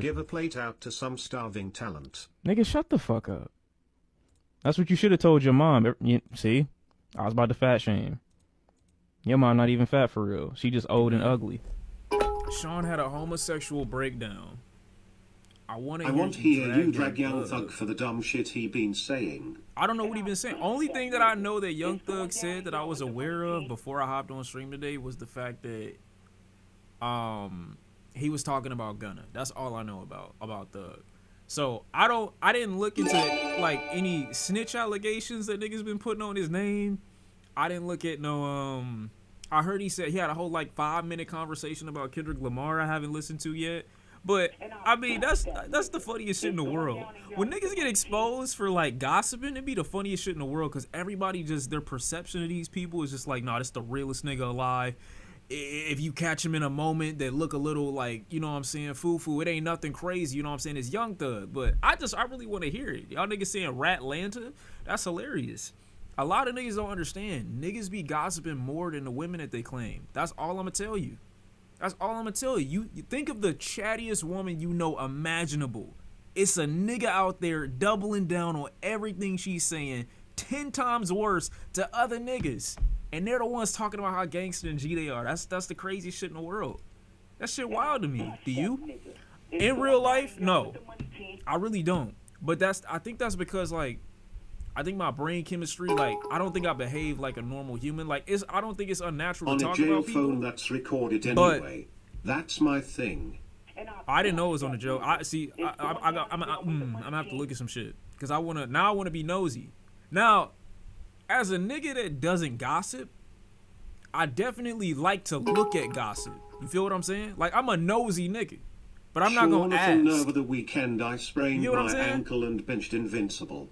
Give a plate out to some starving talent. Nigga, shut the fuck up. That's what you should have told your mom. See? I was about to fat shame. Your mom not even fat for real. She just old and ugly. Sean had a homosexual breakdown. I want to hear you drag Young Thug for the dumb shit he been saying. I don't know what he been saying. Only thing that I know that Young Thug said that I was aware of before I hopped on stream today was the fact that he was talking about Gunna. That's all I know about Thug. So I didn't look into like any snitch allegations that niggas been putting on his name. I didn't look at no I heard he said he had a whole like 5-minute conversation about Kendrick Lamar I haven't listened to yet. But I mean that's the funniest shit in the world. When niggas get exposed for like gossiping, it'd be the funniest shit in the world because everybody just their perception of these people is just like, nah, this the realest nigga alive. If you catch him in a moment that look a little like, you know what I'm saying, foo-foo, it ain't nothing crazy, you know what I'm saying, it's Young Thug. But I really want to hear it. Y'all niggas saying Ratlanta, that's hilarious. A lot of niggas don't understand. Niggas be gossiping more than the women that they claim. That's all I'm gonna tell you. That's all I'm gonna tell you. You think of the chattiest woman you know imaginable. It's a nigga out there doubling down on everything she's saying 10 times worse to other niggas. And they're the ones talking about how gangster and G they are. That's the craziest shit in the world. That shit wild to me. Do you? In real life, no. I really don't. But I think that's because like I think my brain chemistry, like I don't think I behave like a normal human. Like I don't think it's unnatural to talk about people. On a jail phone that's recorded anyway. That's my thing. I didn't know it was on the jail. I'm gonna have to look at some shit because I wanna be nosy. Now, as a nigga that doesn't gossip, I definitely like to look at gossip. You feel what I'm saying? Like I'm a nosy nigga, but I'm not gonna ask. Over the weekend, I sprained my ankle and benched Invincible.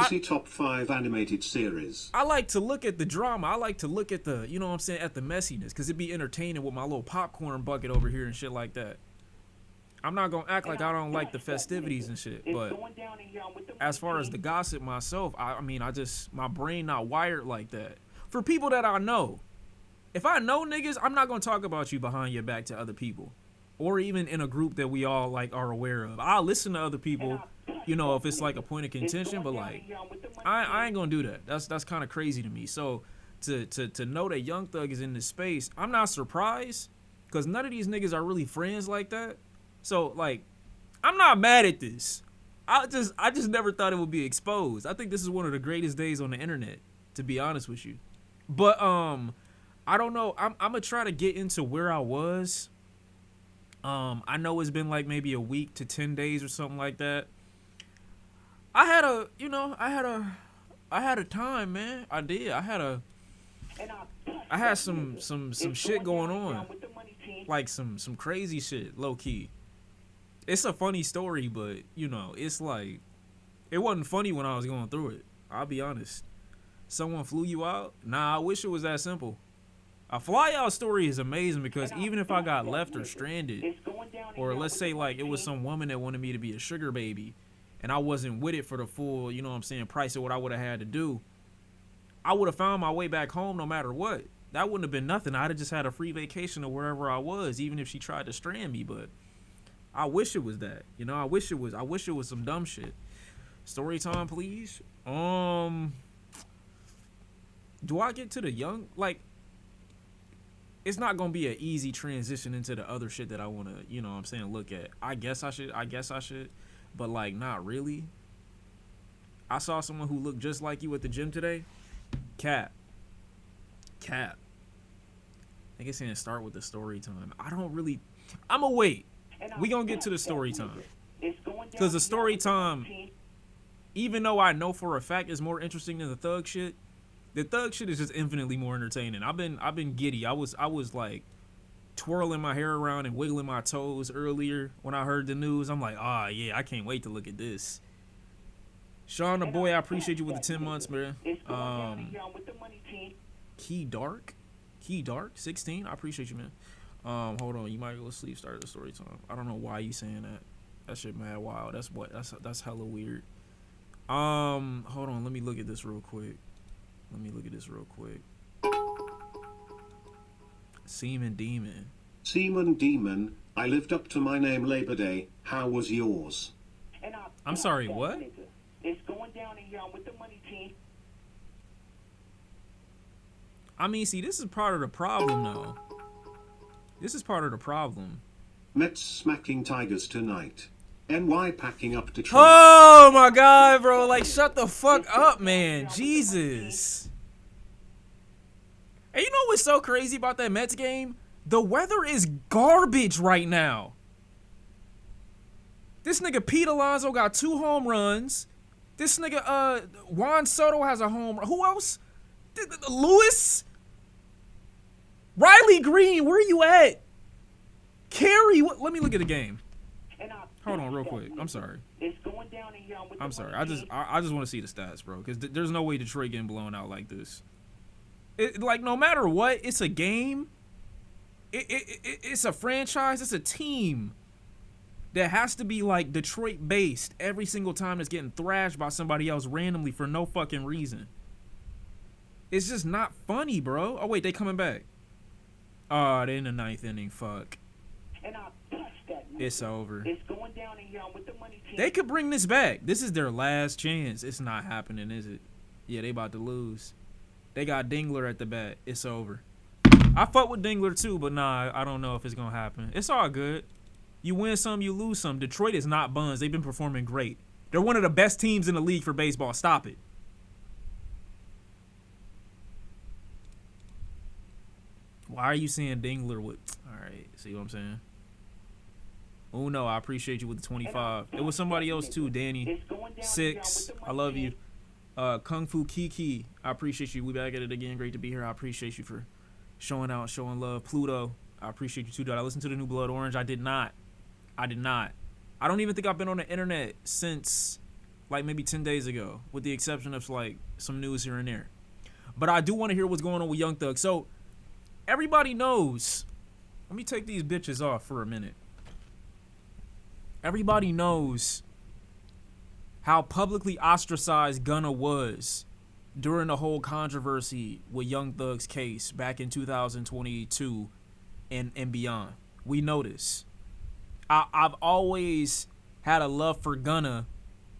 Easy top 5 animated series. I like to look at the drama. I like to look at the, you know what I'm saying, at the messiness, because it'd be entertaining with my little popcorn bucket over here and shit like that. I'm not gonna act like I don't like the festivities and shit, but as far as the gossip myself, I mean, my brain not wired like that. For people that I know, if I know niggas, I'm not gonna talk about you behind your back to other people, or even in a group that we all like are aware of. I'll listen to other people, you know, if it's like a point of contention, but like I ain't gonna do that. That's kind of crazy to me. So to know that Young Thug is in this space, I'm not surprised because none of these niggas are really friends like that. So like I'm not mad at this. I just never thought it would be exposed. I think this is one of the greatest days on the internet, to be honest with you. But I don't know. I'm gonna try to get into where I was. I know it's been like maybe a week to 10 days or something like that. I had a time, man. I did. I had some shit going on. Like some crazy shit, low key. It's a funny story, but you know, it's like it wasn't funny when I was going through it. I'll be honest. Someone flew you out? Nah, I wish it was that simple. A fly out story is amazing because even if I got left or stranded, or let's say like it was some woman that wanted me to be a sugar baby and I wasn't with it for the full, you know what I'm saying, price of what I would have had to do, I would have found my way back home no matter what. That wouldn't have been nothing. I'd have just had a free vacation to wherever I was, even if she tried to strand me. But I wish it was that. You know, I wish it was some dumb shit. Story time, please. Do I get to the young, like, it's not gonna be an easy transition into the other shit that I wanna, you know what I'm saying, look at. I guess I should, but like not really. I saw someone who looked just like you at the gym today. Cap. Nigga saying start with the story time. I'ma wait. We gonna get to the story time. Cause the story time, even though I know for a fact is more interesting than the Thug shit, the Thug shit is just infinitely more entertaining. I've been giddy. I was like twirling my hair around and wiggling my toes earlier when I heard the news. I'm like, yeah, I can't wait to look at this. Sean the boy, I appreciate you with the 10 months, man. Key Dark 16. I appreciate you, man. Hold on, you might go to sleep. Start the story time. I don't know why you saying that. That shit mad wild. That's hella weird. Hold on, let me look at this real quick. Semen Demon. Seaman Demon, I lived up to my name Labor Day. How was yours? I'm sorry, what? It's going down in here. I'm with the money team. I mean, see, this is part of the problem, though. This is part of the problem. Mets smacking Tigers tonight. NY packing up Detroit. Oh my God, bro! Like, shut the fuck up, man. Jesus. And you know what's so crazy about that Mets game? The weather is garbage right now. This nigga Pete Alonso got 2 home runs. This nigga Juan Soto has a home run. Who else? Lewis? Riley Green, where you at? Carey, let me look at the game. Hold on real quick. I'm sorry. It's going down in here. I'm sorry. I just want to see the stats, bro, because there's no way Detroit getting blown out like this. Like, no matter what, it's a game. It's a franchise. It's a team that has to be like Detroit based every single time it's getting thrashed by somebody else randomly for no fucking reason. It's just not funny, bro. Oh wait, they coming back. Oh, they in the 9th inning. Fuck. And I touched that. It's over. It's going down in here. I'm with the money team. They could bring this back. This is their last chance. It's not happening, is it? Yeah, they about to lose. They got Dingler at the bat. It's over. I fuck with Dingler too, but nah, I don't know if it's gonna happen. It's all good. You win some, you lose some. Detroit is not buns. They've been performing great. They're one of the best teams in the league for baseball. Stop it. Why are you saying Dingler with... All right, see what I'm saying? Oh, no, I appreciate you with the 25. It was somebody else, too, Danny. 6, I love you. Kung Fu Kiki, I appreciate you. We back at it again. Great to be here. I appreciate you for showing out, showing love. Pluto, I appreciate you, too. Did I listen to the new Blood Orange? I did not. I don't even think I've been on the internet since, like, maybe 10 days ago, with the exception of, like, some news here and there. But I do want to hear what's going on with Young Thug. So, everybody knows. Let me take these bitches off for a minute. Everybody knows how publicly ostracized Gunna was during the whole controversy with Young Thug's case back in 2022 and beyond. We know this. I've always had a love for Gunna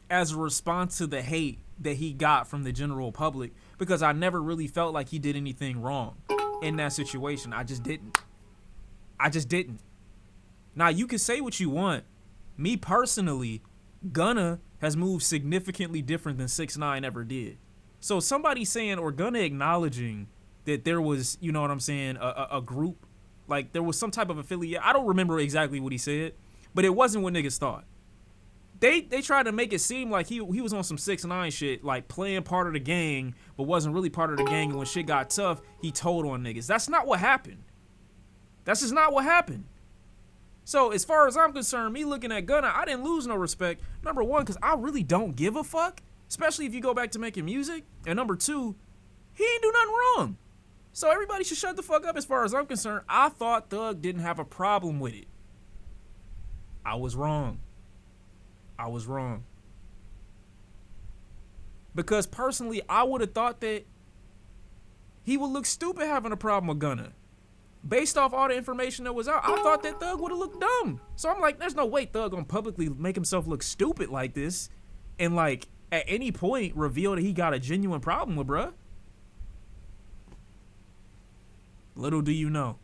as a response to the hate that he got from the general public, because I never really felt like he did anything wrong in that situation. I just didn't. Now, you can say what you want. Me personally, Gunna has moved significantly different than 6ix9ine ever did. So somebody saying, or Gunna acknowledging that there was, you know what I'm saying, a group, like there was some type of affiliate. I don't remember exactly what he said, but it wasn't what niggas thought. They tried to make it seem like he was on some 6ix9ine shit, like playing part of the gang, but wasn't really part of the gang, and when shit got tough, he told on niggas. That's not what happened. That's just not what happened. So as far as I'm concerned, me looking at Gunna, I didn't lose no respect. Number one, because I really don't give a fuck, especially if you go back to making music. And number two, he ain't do nothing wrong. So everybody should shut the fuck up as far as I'm concerned. I thought Thug didn't have a problem with it. I was wrong. Because personally, I would have thought that he would look stupid having a problem with Gunna. Based off all the information that was out, I thought that Thug would have looked dumb. So I'm like, there's no way Thug gonna publicly make himself look stupid like this and like at any point reveal that he got a genuine problem with bruh. Little do you know.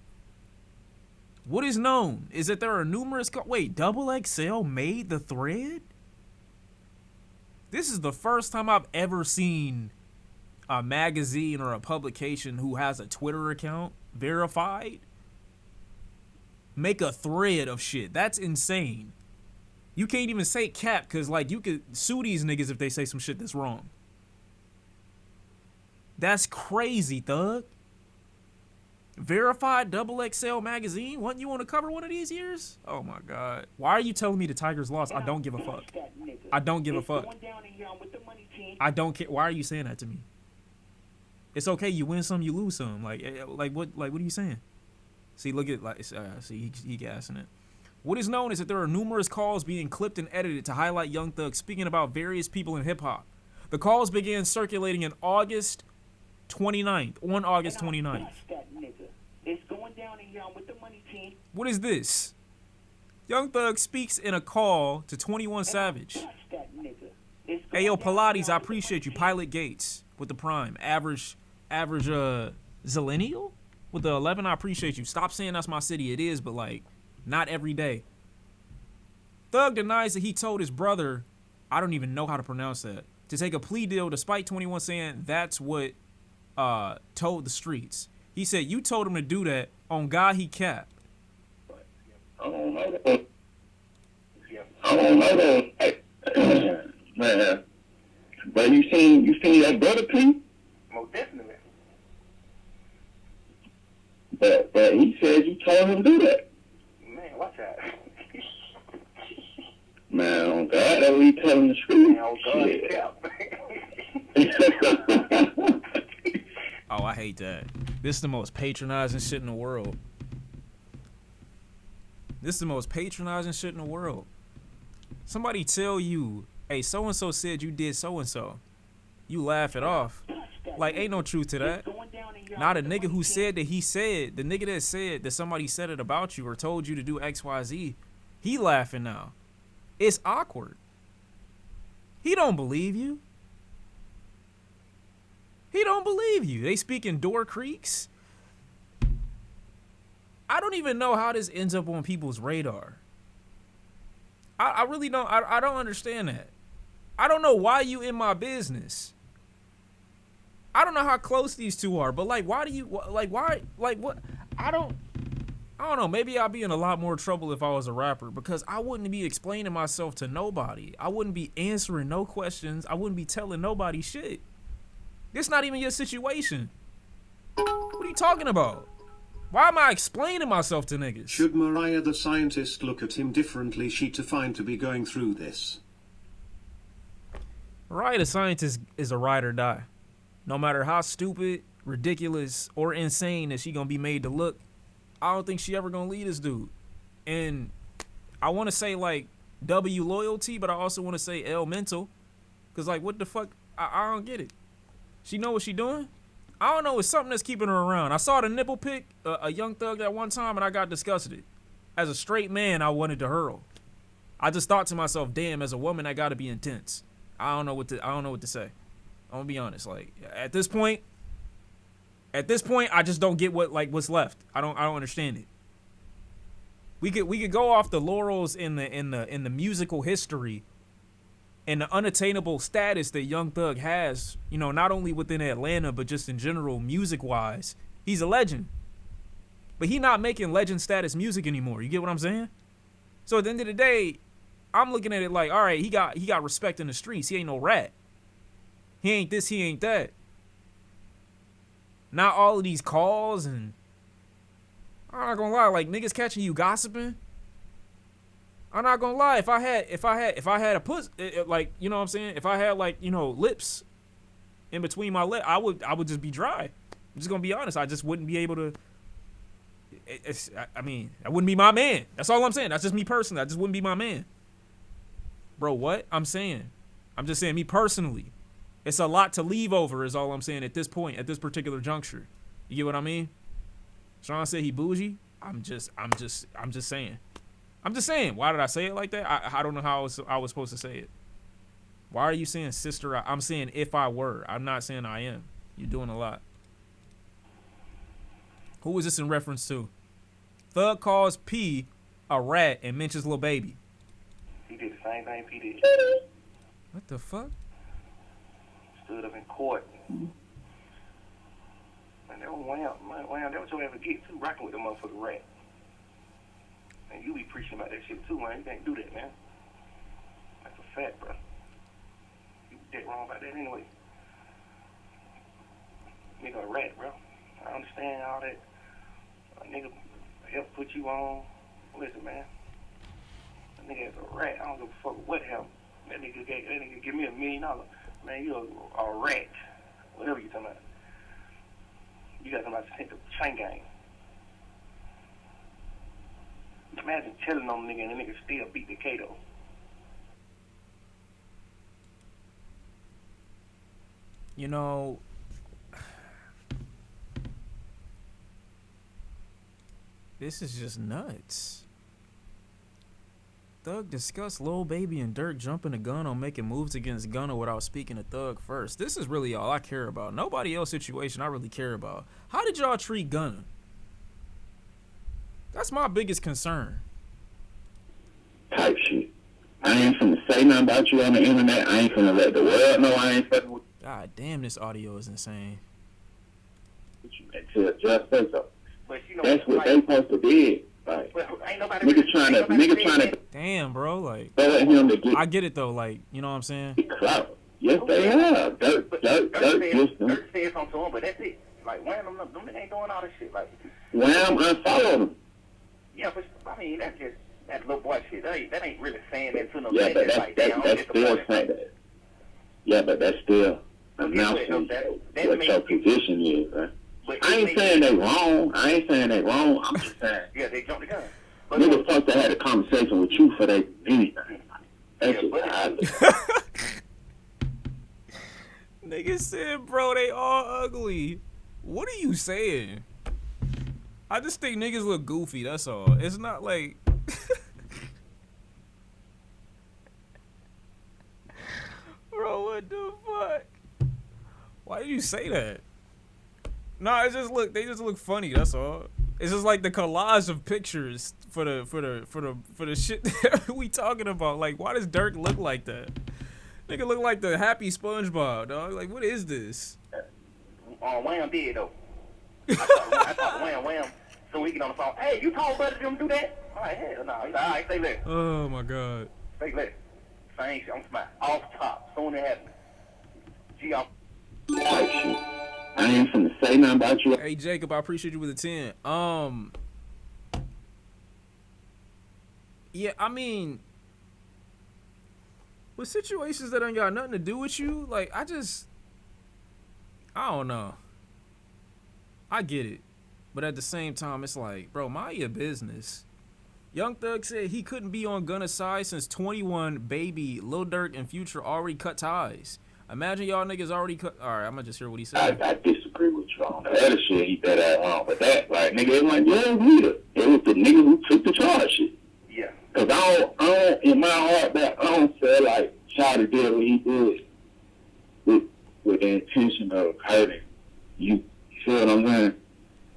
What is known is that there are numerous... Wait, XXL made the thread? This is the first time I've ever seen a magazine or a publication who has a Twitter account verified make a thread of shit. That's insane. You can't even say cap, because like you could sue these niggas if they say some shit that's wrong. That's crazy, Thug. Verified XXL magazine? Wasn't you on the cover one of these years? Oh my god. Why are you telling me the Tigers lost? I don't give a fuck. I don't give a fuck. I don't care. Why are you saying that to me? It's okay. You win some, you lose some. Like what are you saying? See, look at see he gassing it. What is known is that there are numerous calls being clipped and edited to highlight Young Thug speaking about various people in hip hop. The calls began circulating in August 29th, on August 29th. It's going down in Young with the money team. What is this? Young Thug speaks in a call to 21 Savage. Touch that nigga. It's Hey yo, going down in Pilates, Young I with the appreciate you. money team. Pilot Gates with the Prime. Average Zillennial with the 11. I appreciate you. Stop saying that's my city. It is, but like, not every day. Thug denies that he told his brother, I don't even know how to pronounce that, to take a plea deal despite 21 saying that's what told the streets. He said, you told him to do that. On God, he capped. I don't know that. I don't know that. Man. But you seen that brother too? Most definitely. But he said you told him to do that. Man, watch out. Man, on God, that's what he telling the street. Man, oh God, Shit. Oh, I hate that. This is the most patronizing shit in the world. This is the most patronizing shit in the world. Somebody tell you, hey, so-and-so said you did so-and-so. You laugh it off. Like, ain't no truth to that. Not a nigga who said that he said, the nigga that said that somebody said it about you or told you to do XYZ, he laughing now. It's awkward. He don't believe you. He don't believe you. They speak in Door Creeks. I don't even know how this ends up on people's radar. I really don't. I don't understand that. I don't know why you in my business. I don't know how close these two are, but like, why do you like? Why like what? I don't know. Maybe I'd be in a lot more trouble if I was a rapper because I wouldn't be explaining myself to nobody. I wouldn't be answering no questions. I wouldn't be telling nobody shit. This not even your situation. What are you talking about? Why am I explaining myself to niggas? Should Mariah the scientist look at him differently? She to find to be going through this. Mariah the scientist is a ride or die. No matter how stupid, ridiculous, or insane that she gonna be made to look, I don't think she ever gonna lead this dude. And I want to say like W loyalty, but I also want to say L mental, cause like what the fuck? I don't get it. She know what she doing? I don't know. It's something that's keeping her around. I saw the nipple pic, a Young Thug that one time, and I got disgusted. As a straight man, I wanted to hurl. I just thought to myself, damn, as a woman, I gotta be intense. I don't know what to say. I'm gonna be honest. Like at this point, I just don't get what's left. I don't understand it. We could go off the laurels in the musical history and the unattainable status that Young Thug has, you know, not only within Atlanta, but just in general, music-wise. He's a legend. But he not making legend status music anymore. You get what I'm saying? So at the end of the day, I'm looking at it like, all right, he got respect in the streets. He ain't no rat. He ain't this, he ain't that. Not all of these calls and I'm not gonna lie, like niggas catching you gossiping. I'm not gonna lie. If I had a puss, like, you know what I'm saying? If I had like, you know, lips in between my lips, I would just be dry. I'm just gonna be honest. I just wouldn't be able to. I mean, I wouldn't be my man. That's all I'm saying. That's just me personally. I just wouldn't be my man. Bro, what? I'm saying. I'm just saying me personally. It's a lot to leave over is all I'm saying at this point, at this particular juncture. You get what I mean? Sean said he bougie. I'm just saying. I'm just saying. Why did I say it like that? I don't know how I was supposed to say it. Why are you saying sister? I'm saying if I were. I'm not saying I am. You're doing a lot. Who is this in reference to? Thug calls P a rat and mentions Lil Baby. He did the same thing P did. What the fuck? Stood up in court. Man, that was wham. Man, that was your ever get too, rocking with the motherfucking rat. And you be preaching about that shit too, man. You can't do that, man. That's a fact, bro. You dead wrong about that anyway. Nigga a rat, bro. I understand all that. A nigga help put you on. Listen, man. A nigga is a rat. I don't give a fuck what happened. That nigga give me $1 million. Man, you a rat. Whatever you talking about. You got somebody to take the chain gang. Imagine telling on the nigga and the nigga still beat the Kato. You know, This is just nuts. Thug discussed Lil Baby and Durk jumping the gun on making moves against Gunna without speaking to Thug first. This is really all I care about. Nobody else situation I really care about. How did y'all treat Gunna? That's my biggest concern. Type shit. I ain't finna say nothing about you on the internet. I ain't finna let the world know I ain't fucking with God damn, this audio is insane. you until just say so. But you know, That's what like, they supposed to be. Like, well, ain't nobody niggas trying to Damn, bro, like throw at him to get I get it though, like, you know what I'm saying? clout. Yes, they have. Dirt gets them. Dirt said something to him, but that's it. Like, Wham, them niggas ain't doing all this shit. Like, Wham unfollowed him. yeah, but I mean, that's just that little boy shit. That ain't really saying that to no Yeah, but legend. Like, damn, that's still saying that. Yeah, but that's still announcing what your position is, man. I ain't saying they wrong. I'm just saying. Yeah, they jumped the gun. Niggas supposed to have a conversation with you for they anything. That's just how I look. Niggas said, bro, they all ugly. What are you saying? I just think niggas look goofy, that's all. It's not like bro, what the fuck? Why did you say that? No, they just look funny, that's all. It's just like the collage of pictures for the shit that we talking about. Like, why does Durk look like that? Nigga look like the happy SpongeBob, dog. Like, what is this? Wham did though. I thought Wham. So we get on the phone. Hey, you told Buddy them do that? I'm like, hell no. He's like, all right, stay there. Oh my god. Stay there. Same shit. I'm smart. Off top. Soon it happens. G off. Type shit. I ain't finna say nothing about you. Hey Jacob, I appreciate you with the 10. Yeah, I mean, with situations that ain't got nothing to do with you, like I don't know. I get it, but at the same time, it's like, bro, mind your business. Young Thug said he couldn't be on Gunna's side since 21 Baby, Lil Durk, and Future already cut ties. Imagine y'all niggas already cut. All right, I'm gonna just hear what he said. I disagree with you on the other shit. He said that wrong, but that, like, nigga, it wasn't your leader. It was the nigga who took the charge shit. Yeah. Cause I don't, in my heart, that I don't feel like Shawty did what he did with the intention of hurting you. You feel what I'm saying?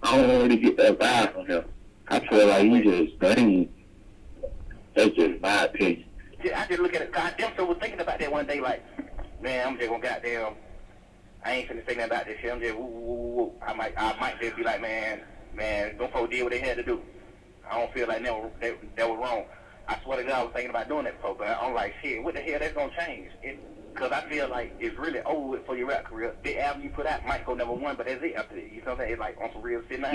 I don't really get that vibe from him. I feel like he just banging. That's just my opinion. Yeah, I just look at it. Goddamn, so was thinking about that one day, like, man, I'm just gonna goddamn. I ain't finna say nothing about this shit. I'm just woo. I might just be like, man, them folks did what they had to do. I don't feel like that was wrong. I swear to God, I was thinking about doing that before, but I'm like, shit, what the hell that's gonna change? Because I feel like it's really over with for your rap career. The album you put out might go #1, but that's it after that. You know what I'm saying? It's like on some real shit now.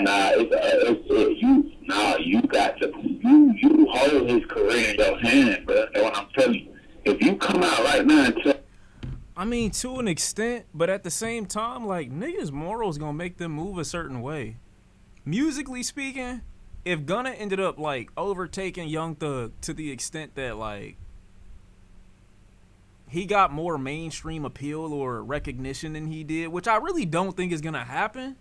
You got to, you hold his career in your hand, bro. That's what I'm telling you. If you come out right now and tell, I mean, to an extent, but at the same time, like, niggas' morals gonna make them move a certain way. Musically speaking, if Gunna ended up, like, overtaking Young Thug to the extent that, like, he got more mainstream appeal or recognition than he did, which I really don't think is gonna happen.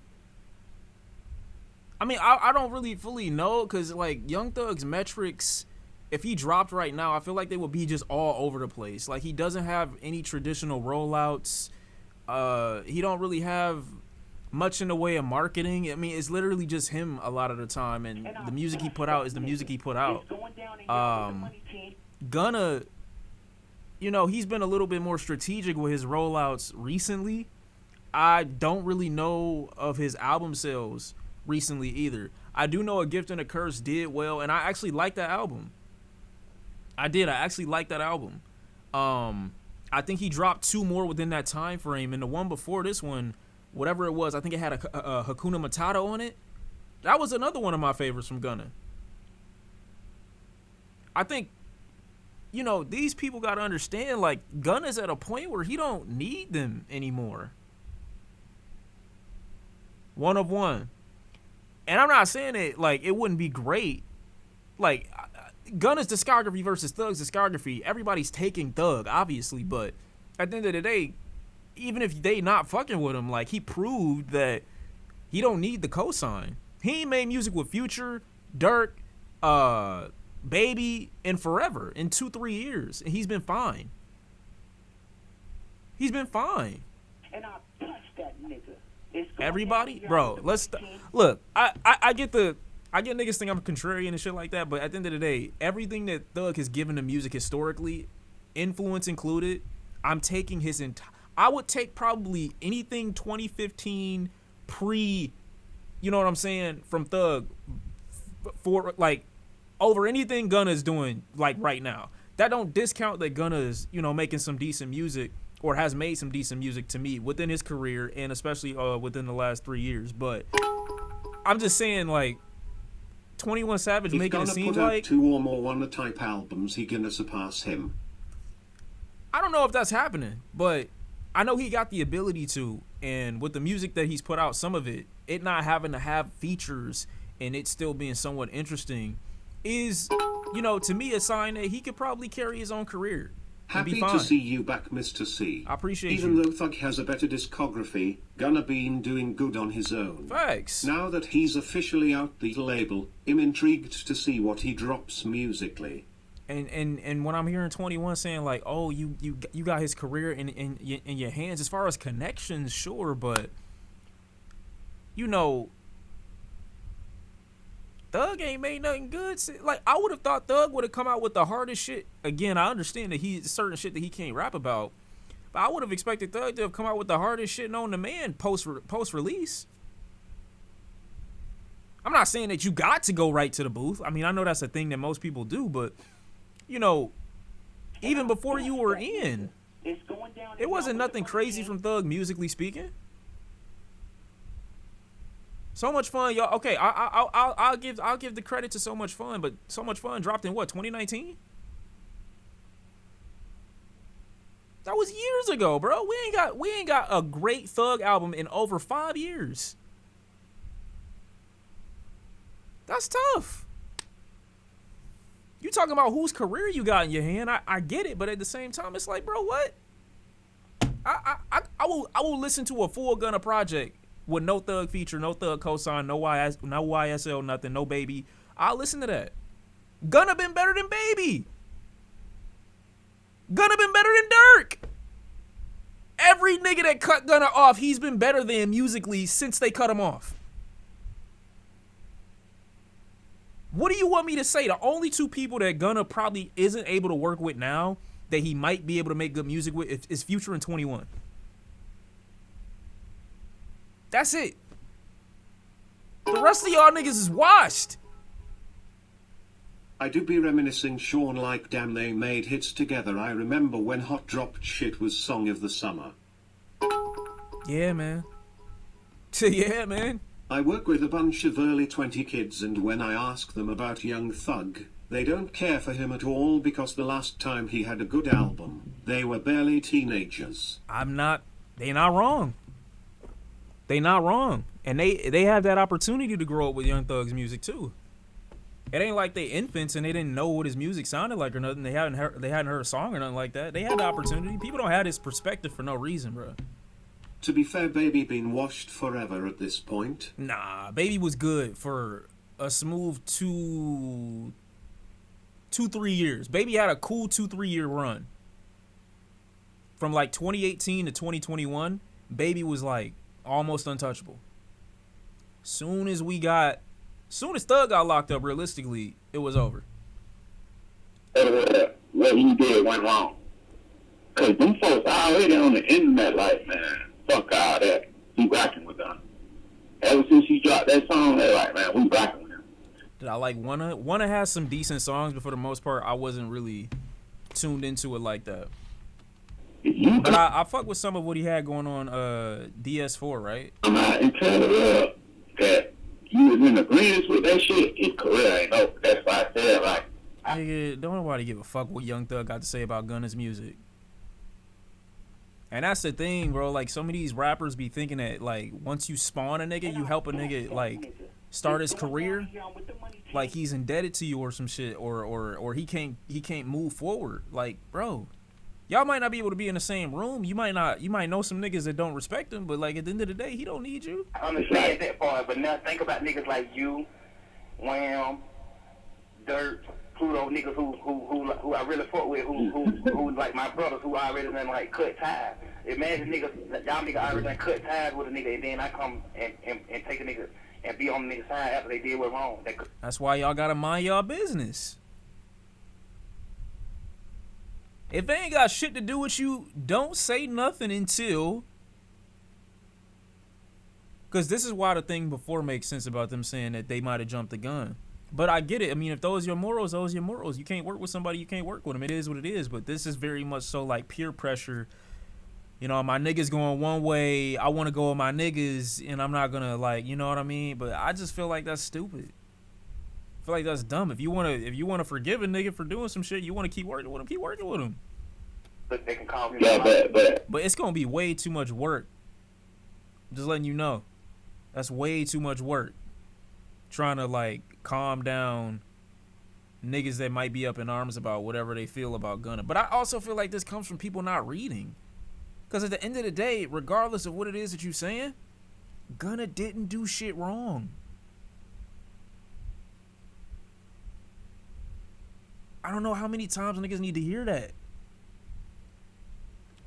I mean, I don't really fully know, because, like, Young Thug's metrics, if he dropped right now, I feel like they would be just all over the place. Like, he doesn't have any traditional rollouts. He don't really have much in the way of marketing. I mean, it's literally just him a lot of the time, and the music he put out is the music he put out. Gunna, you know, he's been a little bit more strategic with his rollouts recently. I don't really know of his album sales recently either. I do know A Gift and a Curse did well, and I actually like that album. I actually like that album. I think he dropped 2 more within that time frame, and the one before this one, whatever it was, I think it had a Hakuna Matata on it. That was another one of my favorites from Gunna. I think, you know, these people got to understand, like, Gunna's at a point where he don't need them anymore. One of one. And I'm not saying it, like, it wouldn't be great. Like, Gunna's discography versus Thug's discography, everybody's taking Thug, obviously, but at the end of the day, even if they not fucking with him, like, he proved that he don't need the cosign. He ain't made music with Future. Dirk, Baby, and Forever in 2-3 years, and he's been fine. He's been fine. And I punched that nigga. Everybody, bro. Look. I get niggas think I'm contrarian and shit like that, but at the end of the day, everything that Thug has given to music historically, influence included, I'm taking his entire. I would take probably anything 2015 pre, you know what I'm saying, from Thug for like over anything Gunna's doing like right now. That don't discount that Gunna is, you know, making some decent music or has made some decent music to me within his career and especially within the last 3 years. But I'm just saying, like, 21 Savage making it seem like 2 or more Wanna-type albums, he gonna surpass him. I don't know if that's happening, but I know he got the ability to, and with the music that he's put out, some of it not having to have features and it still being somewhat interesting is, you know, to me a sign that he could probably carry his own career. Happy to see you back, Mr. C. I appreciate Even you. though Thug has a better discography, Gunna been doing good on his own. Facts. Now that he's officially out the label, I'm intrigued to see what he drops musically. And when I'm hearing 21 saying like, oh, you got his career in your hands, as far as connections, sure, but you know, Thug ain't made nothing good. Like, I would have thought Thug would have come out with the hardest shit. Again, I understand that he's certain shit that he can't rap about, but I would have expected Thug to have come out with the hardest shit known to man post release. I'm not saying that you got to go right to the booth. I mean, I know that's a thing that most people do, but you know, even before you were in, it wasn't nothing crazy from Thug musically speaking. So Much Fun, y'all. Okay, I'll give the credit to So Much Fun, but So Much Fun dropped in what, 2019? That was years ago, bro. We ain't got a great Thug album in over 5 years. That's tough. You talking about whose career you got in your hand? I get it, but at the same time, it's like, bro, what? I will listen to a full Gunna project with no Thug feature, no Thug cosign, no YSL, nothing, no Baby. I'll listen to that. Gunna been better than Baby. Gunna been better than Dirk. Every nigga that cut Gunna off, he's been better than musically since they cut him off. What do you want me to say? The only 2 people that Gunna probably isn't able to work with now that he might be able to make good music with is Future and 21. That's it. The rest of y'all niggas is washed. I do be reminiscing, Sean, like damn they made hits together. I remember when Hot Dropped Shit was Song of the Summer. Yeah, man. Yeah, man. I work with a bunch of early 20 kids, and when I ask them about Young Thug, they don't care for him at all because the last time he had a good album, they were barely teenagers. They not wrong. They not wrong. And they have that opportunity to grow up with Young Thug's music too. It ain't like they infants and they didn't know what his music sounded like or nothing. They hadn't heard a song or nothing like that. They had the opportunity. People don't have this perspective for no reason, bro. To be fair, Baby been washed forever at this point. Nah, Baby was good for a smooth 2-3 years. Baby had a cool 2-3 year run. From like 2018 to 2021, Baby was like almost untouchable. Soon as Thug got locked up, realistically, it was over. What he did went wrong. Because them folks already on the internet like, man, fuck all that. We rocking with them. Ever since he dropped that song, they're like, man, we rocking with him. Did I like Wanna? Wanna has some decent songs, but for the most part, I wasn't really tuned into it like that. But I fuck with some of what he had going on DS4, right? I'm out and tell her that you was in agreement with that shit. His career ain't over. That's why I said, like, Nigga, don't nobody give a fuck what Young Thug got to say about Gunna's music. And that's the thing, bro. Like, some of these rappers be thinking that, like, once you spawn a nigga, you help a nigga, like, start his career. Like, he's indebted to you or some shit, or he can't move forward. Like, bro, y'all might not be able to be in the same room. You might know some niggas that don't respect him, but, like, at the end of the day, he don't need you. I understand that part, but now think about niggas like you Wham, Dirt, Pluto niggas who I really fuck with, who like my brothers who already done like cut ties. Imagine niggas, y'all niggas already done cut ties with a nigga, and then I come and take a nigga and be on the nigga's side after they did what wrong. That's why y'all gotta mind y'all business. If they ain't got shit to do with you, don't say nothing until. Because this is why the thing before makes sense about them saying that they might have jumped the gun. But I get it. I mean, if those are your morals, those are your morals. You can't work with somebody, you can't work with them. It is what it is. But this is very much so like peer pressure. You know, my niggas going one way, I want to go with my niggas, and I'm not going to, like, you know what I mean? But I just feel like that's stupid. I feel like that's dumb. If you want to forgive a nigga for doing some shit, you want to keep working with him, keep working with him. But they can call me. Yeah, But it's going to be way too much work. Just letting you know. That's way too much work. Trying to, like, calm down niggas that might be up in arms about whatever they feel about Gunna. But I also feel like this comes from people not reading. Because at the end of the day, regardless of what it is that you're saying, Gunna didn't do shit wrong. I don't know how many times niggas need to hear that.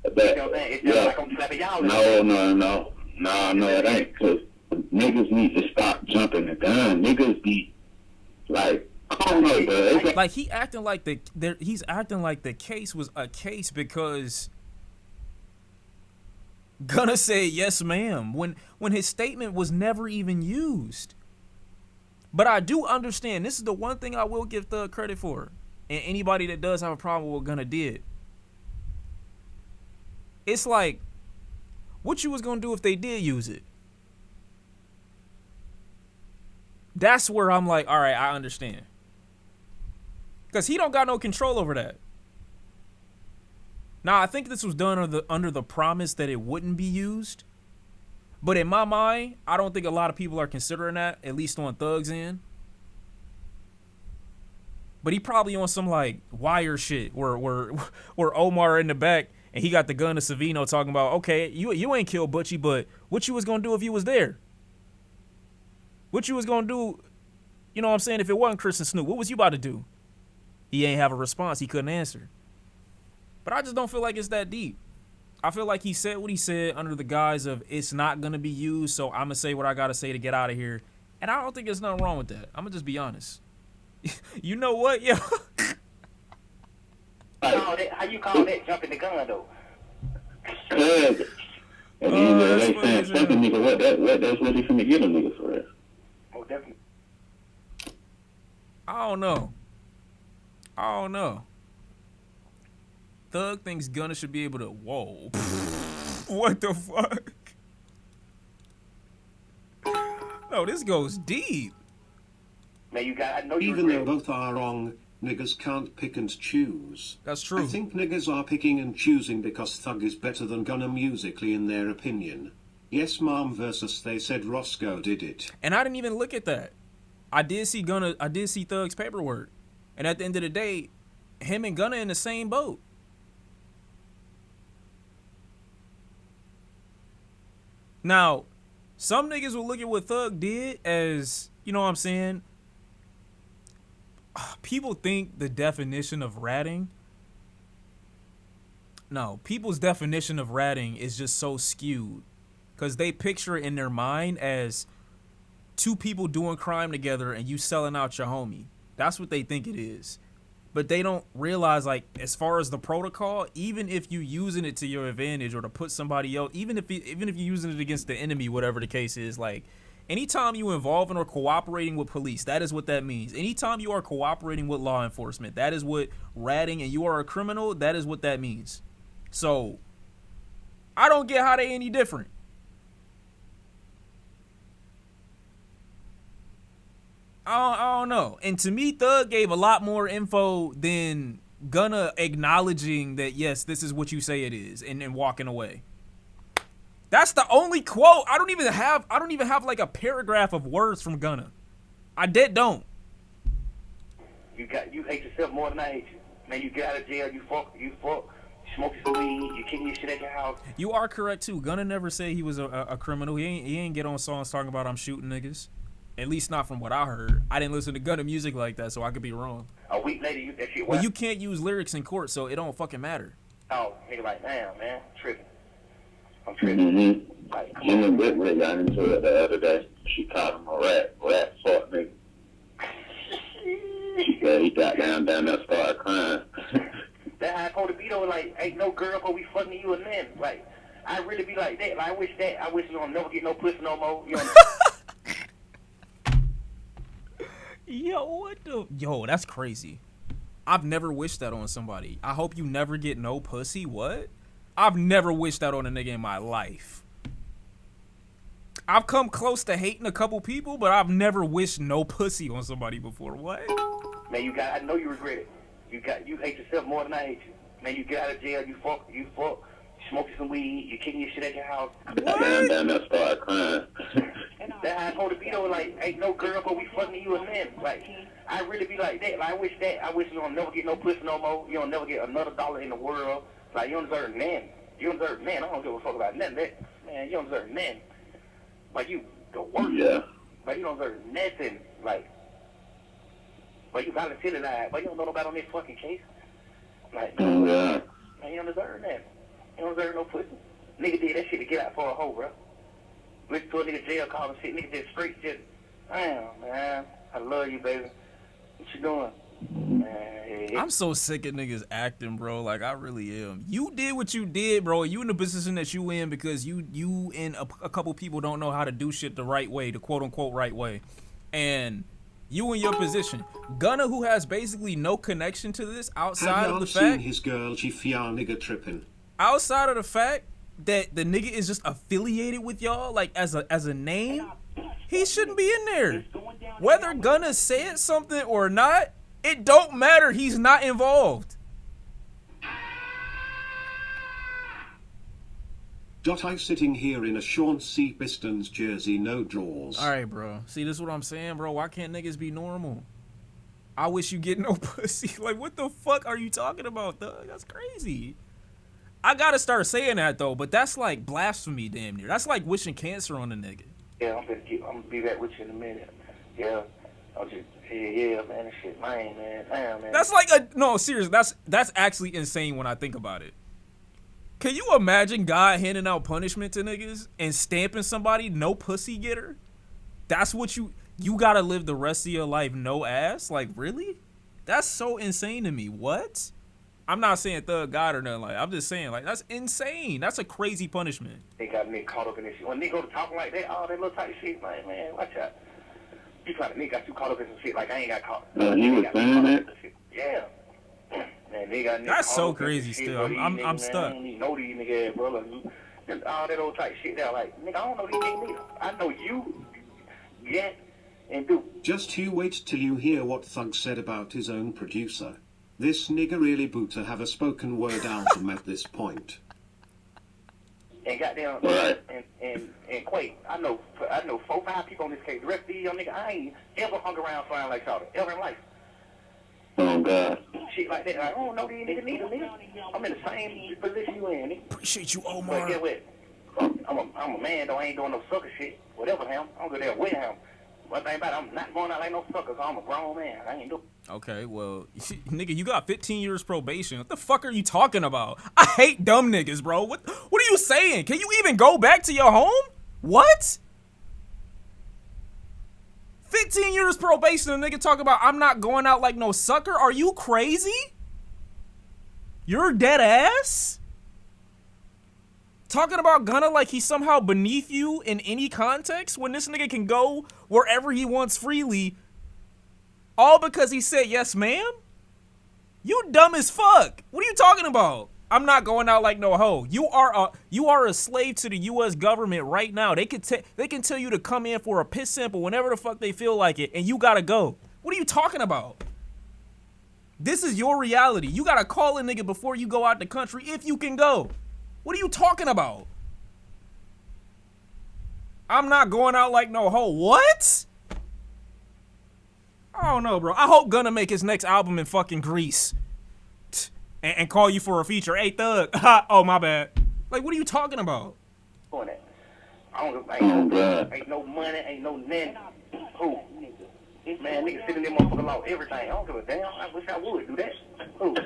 but It's just like I'm slapping y'all. no, it ain't. Cause niggas need to stop jumping the gun. Niggas be like, I don't know, bro. It's Like he's acting like the case was a case because Gunna said yes ma'am when his statement was never even used. But I do understand, this is the one thing I will give Thug credit for, and anybody that does have a problem with what Gunna did. It's like, what you was gonna do if they did use it? That's where I'm like, all right, I understand. Because he don't got no control over that. Now, I think this was done under the promise that it wouldn't be used. But in my mind, I don't think a lot of people are considering that, at least on Thug's end. But he probably on some, like, wire shit where Omar in the back and he got the gun to Savino talking about, okay, you ain't killed Butchie, but what you was going to do if you was there? What you was going to do, you know what I'm saying, if it wasn't Chris and Snoop, what was you about to do? He ain't have a response. He couldn't answer. But I just don't feel like it's that deep. I feel like he said what he said under the guise of it's not going to be used, so I'm going to say what I got to say to get out of here. And I don't think there's nothing wrong with that. I'm going to just be honest. You know what, yo? How you call that jumping the gun, though? cuz. And then that's they funny saying as hell. something, nigga, that's what he finna get a nigga for that. Oh, definitely. I don't know. Thug thinks Gunna should be able to, whoa. What the fuck? No, this goes deep. Man, I know you Even though regret. both are wrong, niggas can't pick and choose. That's true. I think niggas are picking and choosing because Thug is better than Gunna musically in their opinion. Yes mom versus they said Roscoe did it. And I didn't even look at that. I did see Thug's paperwork. And at the end of the day, him and Gunna in the same boat. Now, some niggas will look at what Thug did as, you know what I'm saying? People think the definition of ratting. No, people's definition of ratting is just so skewed. Because they picture it in their mind as two people doing crime together and you selling out your homie. That's what they think it is. But they don't realize, like, as far as the protocol, even if you using it to your advantage or to put somebody else, even if you're using it against the enemy, whatever the case is, like, anytime you involving or cooperating with police, that is what that means. Anytime you are cooperating with law enforcement, that is what ratting, and you are a criminal, that is what that means. So, I don't get how they any different. I don't know. And to me, Thug gave a lot more info than Gunna acknowledging that, yes, this is what you say it is, and walking away. That's the only quote. I don't even have like a paragraph of words from Gunna. I don't. You hate yourself more than I hate you. Man, you get out of jail, you fuck, smoke some weed, you kicking your shit at your house. You are correct too. Gunna never said he was a criminal. He ain't get on songs talking about I'm shooting niggas. At least not from what I heard. I didn't listen to Gunna music like that, so I could be wrong. A week later, you that shit. Well, you can't use lyrics in court, so it don't fucking matter. Oh, nigga, like, damn, man, tripping. I'm tripping. Mm-hmm. Like, come Jimmy on. Whitney got into it the other day. She called him a rat fuck nigga. Yeah, he got down there, started crying. That how I supposed to be though. Like, ain't no girl gonna be fucking you and then. Like, I really be like that. Like, I wish you don't never get no pussy no more. You know. Yo, what the? Yo, that's crazy. I've never wished that on somebody. I hope you never get no pussy. What? I've never wished that on a nigga in my life. I've come close to hating a couple people, but I've never wished no pussy on somebody before. What? Man, I know you regret it. You hate yourself more than I hate you. Man, you get out of jail, you fuck, smoking some weed, you kicking your shit at your house. Down there, started crying. That's how it's supposed to be though. Like, ain't no girl gonna be fucking you and then. Like, I really be like that. Like, I wish you don't never get no pussy no more. You don't never get another dollar in the world. Like, you don't deserve none. You don't deserve none. I don't give a fuck about none of that. Man, you don't deserve none. Like, you the worst. Yeah. Like, you don't deserve nothing. Like, but you volunteered that. But you don't know nobody on this fucking case. Like, Yeah. man, you don't deserve that. You don't deserve no pussy. Nigga did that shit to get out for a hoe, bro. Listen to a nigga jail call and shit. Nigga just straight just, damn, man. I love you, baby. What you doing? Man, I'm so sick of niggas acting, bro. Like, I really am. You did what you did, bro. You in the position that you in because you and a couple people don't know how to do shit the right way, the quote-unquote right way. And you in your position. Gunna, who has basically no connection to this outside Have of y'all the seen fact... his girl GFR nigga tripping? Outside of the fact that the nigga is just affiliated with y'all, like, as a name, he shouldn't be in there. Whether Gunna said something or not, it don't matter. He's not involved. I sitting here in a Sean C. Pistons jersey, no drawers. All right, bro. See, this is what I'm saying, bro. Why can't niggas be normal? I wish you get no pussy. Like, what the fuck are you talking about, thug? That's crazy. I gotta start saying that, though, but that's like blasphemy, damn near. That's like wishing cancer on a nigga. yeah, I'm gonna be back with you in a minute. Yeah, I'll just, yeah, man, that shit, man. Damn, man. That's like no, serious. That's actually insane when I think about it. Can you imagine God handing out punishment to niggas and stamping somebody no pussy getter? That's what you gotta live the rest of your life no ass? Like, really? That's so insane to me. What? I'm not saying thug God or nothing like that. I'm just saying, like, that's insane. That's a crazy punishment. They got me caught up in this shit. When nigga go to talking like that, all that little type shit, man, watch out. You try to nigga got you caught up in some shit like I ain't got caught. He was saying that? Yeah. Man, nigga got That's caught so up in crazy shit, still. bro. I'm These niggas, stuck. Man, I don't even know these niggas, bro. Like, all that old type shit there. Like, nigga, I don't know these niggas neither. I know you, get, and do. Just you wait till you hear what Thug said about his own producer. This nigga really boot to have a spoken word album at this point. And goddamn, Right. and Quake, I know 4-5 people on this case. The rest of these young niggas, I ain't ever hung around flying like Charlie, ever in life. Oh, God. Shit like that. Like, I don't know these niggas neither, nigga. I'm in the same position you in, nigga. Appreciate you, But Omar. get what? I'm a man, though. I ain't doing no sucker shit. Whatever, him. I'm go there with him. One thing about it, I'm not going out like no sucker, so I'm a grown man. I ain't doing. Okay, well, nigga, you got 15 years probation. What the fuck are you talking about? I hate dumb niggas, bro. What are you saying? Can you even go back to your home? What? 15 years probation, and nigga talk about I'm not going out like no sucker? Are you crazy? You're dead ass? Talking about Gunna like he's somehow beneath you in any context when this nigga can go wherever he wants freely, all because he said yes, ma'am? You dumb as fuck. What are you talking about? I'm not going out like no hoe. You are a slave to the U.S. government right now. They can tell you to come in for a piss sample whenever the fuck they feel like it, and you gotta go. What are you talking about? This is your reality. You gotta call a nigga before you go out the country if you can go. What are you talking about? I'm not going out like no hoe. What? I don't know, bro. I hope Gunna make his next album in fucking Greece. And call you for a feature. Hey, Thug. Oh, my bad. Like, what are you talking about? Doing that. I don't. Oh, God. Ain't no money. Ain't no nothing. Who? Man, niggas sitting there motherfucker law everything. I don't give a damn. I wish I would do that. Who?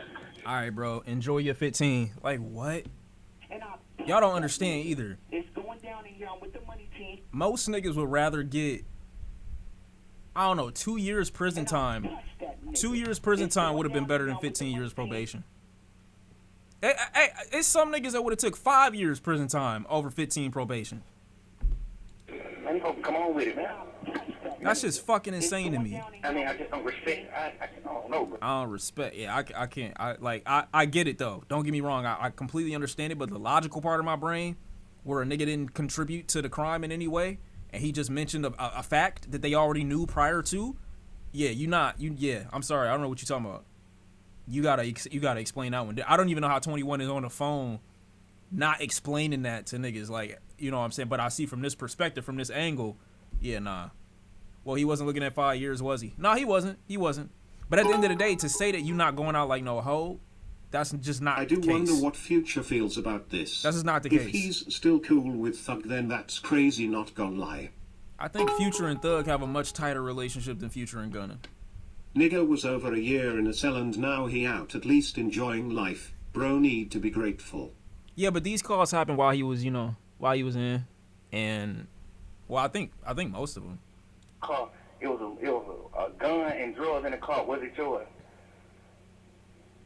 All right, bro. Enjoy your 15. Like what? And Y'all don't understand either. It's going down in y'all with the money team. Most niggas would rather get, I don't know, 2 years prison time. 2 years prison time would have been better than 15 years probation. It's some niggas that would have took 5 years prison time over 15 probation. Man, you gonna come on with it, man. That's just fucking insane to me. I mean, I just don't respect. I don't know, bro. I don't respect. Yeah, I can't. I get it though. Don't get me wrong. I completely understand it. But the logical part of my brain, where a nigga didn't contribute to the crime in any way, and he just mentioned a fact that they already knew prior to. Yeah, Yeah, I'm sorry. I don't know what you're talking about. You gotta explain that one. I don't even know how 21 is on the phone, not explaining that to niggas. Like, you know what I'm saying? But I see from this perspective, from this angle, yeah, nah. Well, he wasn't looking at 5 years, was he? No, he wasn't. He wasn't. But at the end of the day, to say that you're not going out like no hoe, that's just not I the do case. wonder what Future feels about this. That's just not the If case. he's still cool with Thug, then that's crazy, not gon' lie. I think Future and Thug have a much tighter relationship than Future and Gunna. Nigga was over a year in a cell and now he out, at least enjoying life. Bro need to be grateful. Yeah, but these calls happened while he was, while he was in, and well, I think most of them. Car. It was a gun and drugs in the car. Was it yours?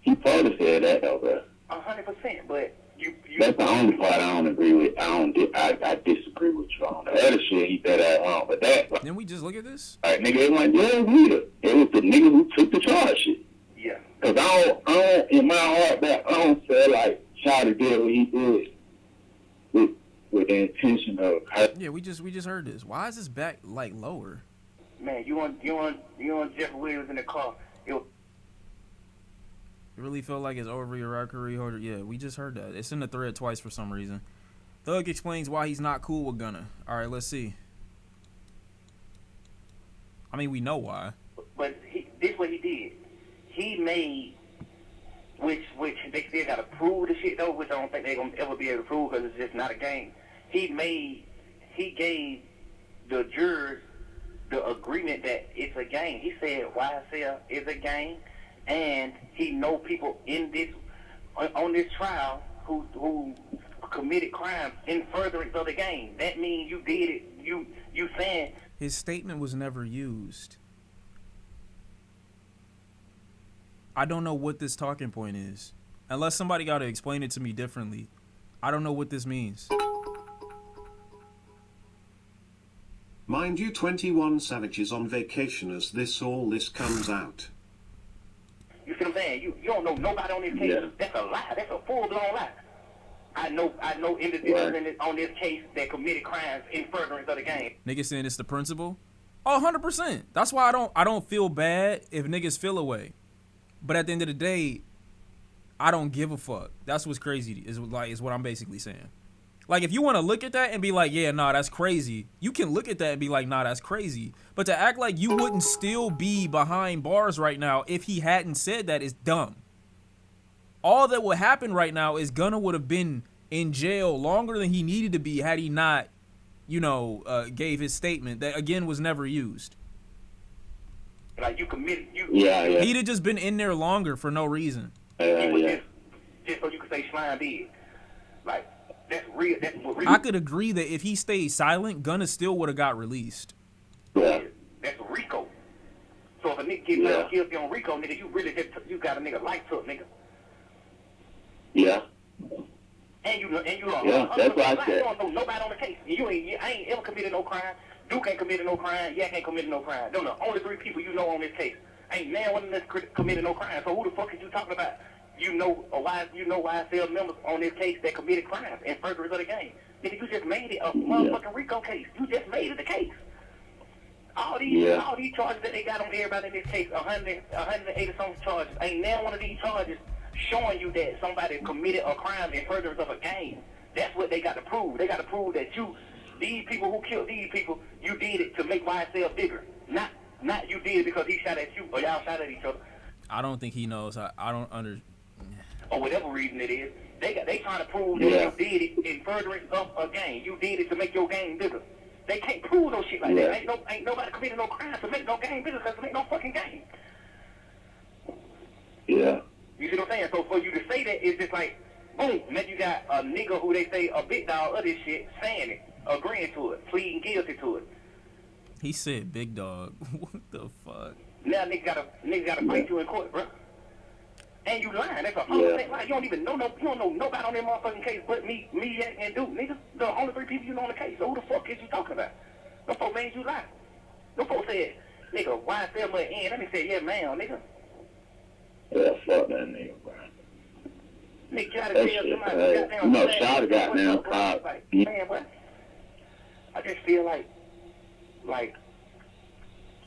He probably said that though, bro. 100%. But you. That's the only part I don't agree with. I disagree with you on. The other shit he said that wrong, but that. Didn't we just look at this? Alright, nigga, it wasn't Judge Leader. It was the nigga who took the charge shit. Yeah. Cause I don't, in my heart, back, I don't feel like Shawty did what he did with the intention of hurt. Yeah, we just heard this. Why is this back like lower? Man, you want Jeff Williams in the car. You really feel like it's over your record holder? Yeah, we just heard that. It's in the thread twice for some reason. Thug explains why he's not cool with Gunna. All right, let's see. I mean, we know why. But this what he did. He made, which they still got to prove the shit though, which I don't think they're going to ever be able to prove because it's just not a game. He gave the jurors the agreement that it's a game. He said YSL is a game, and he know people in this on this trial who committed crimes in furtherance of the game. That means you did it. You saying his statement was never used. I don't know what this talking point is. Unless somebody got to explain it to me differently. I don't know what this means. Mind you, 21 Savage is on vacation as all this comes out. you see what I'm saying? You don't know nobody on this case. Yeah. That's a lie. That's a full blown lie. I know individuals on this case that committed crimes in furtherance of the game. Niggas saying it's the principal? Oh, 100%. That's why I don't feel bad if niggas feel away. But at the end of the day, I don't give a fuck. That's what's crazy is what I'm basically saying. Like, if you want to look at that and be like, yeah, nah, that's crazy, you can look at that and be like, nah, that's crazy. But to act like you wouldn't still be behind bars right now if he hadn't said that is dumb. All that would happen right now is Gunna would have been in jail longer than he needed to be had he not, gave his statement that, again, was never used. Like, you committed, Yeah. He'd have just been in there longer for no reason. Just so you could say slime did. Like, that's real. That's what real. I could agree that if he stayed silent, Gunna still would have got released. Yeah. That's Rico. So if a nigga get found guilty on Rico, nigga, you really you got a nigga life took, nigga. Yeah. And you are. Yeah, that's what I said. You don't know nobody on the case. I ain't ever committed no crime. Duke ain't committed no crime. Yak ain't committed no crime. Them the only 3 people you know on this case. Ain't now one of them committed no crime. So who the fuck is you talking about? You know YSL members on this case that committed crimes in furtherance of the game. Nigga, you just made it a motherfucking Rico case. You just made it the case. All these charges that they got on everybody in this case, 180 some charges. Ain't now one of these charges showing you that somebody committed a crime in furtherance of a game. That's what they got to prove. They got to prove that these people who killed these people, you did it to make YSL bigger. Not you did it because he shot at you or y'all shot at each other. I don't think he knows. I don't understand. Or whatever reason it is, they trying to prove that you did it in furtherance of a game. You did it to make your game bigger. They can't prove no shit like Yeah. that. Ain't nobody committed no crime to make no game business because to make no fucking game. Yeah. You see what I'm saying? So for you to say that, it's just like, boom, then you got a nigga who they say a big dog of this shit saying it, agreeing to it, pleading guilty to it. He said big dog. What the fuck? Now nigga gotta fight you in court, bro. And you lying. That's a 100% lie. You don't even know you don't know nobody on that motherfucking case but me, and Duke, nigga. The only 3 people you know on the case. So who the fuck is you talking about? No folks made you lie. No folks said, nigga, why Selma in? That nigga said, yeah, ma'am, nigga. Yeah, fuck that nigga, bro. Nigga, gotta That tell shit somebody crazy. goddamn. You know, Shawty goddamn cop. Like, man, what? I just feel like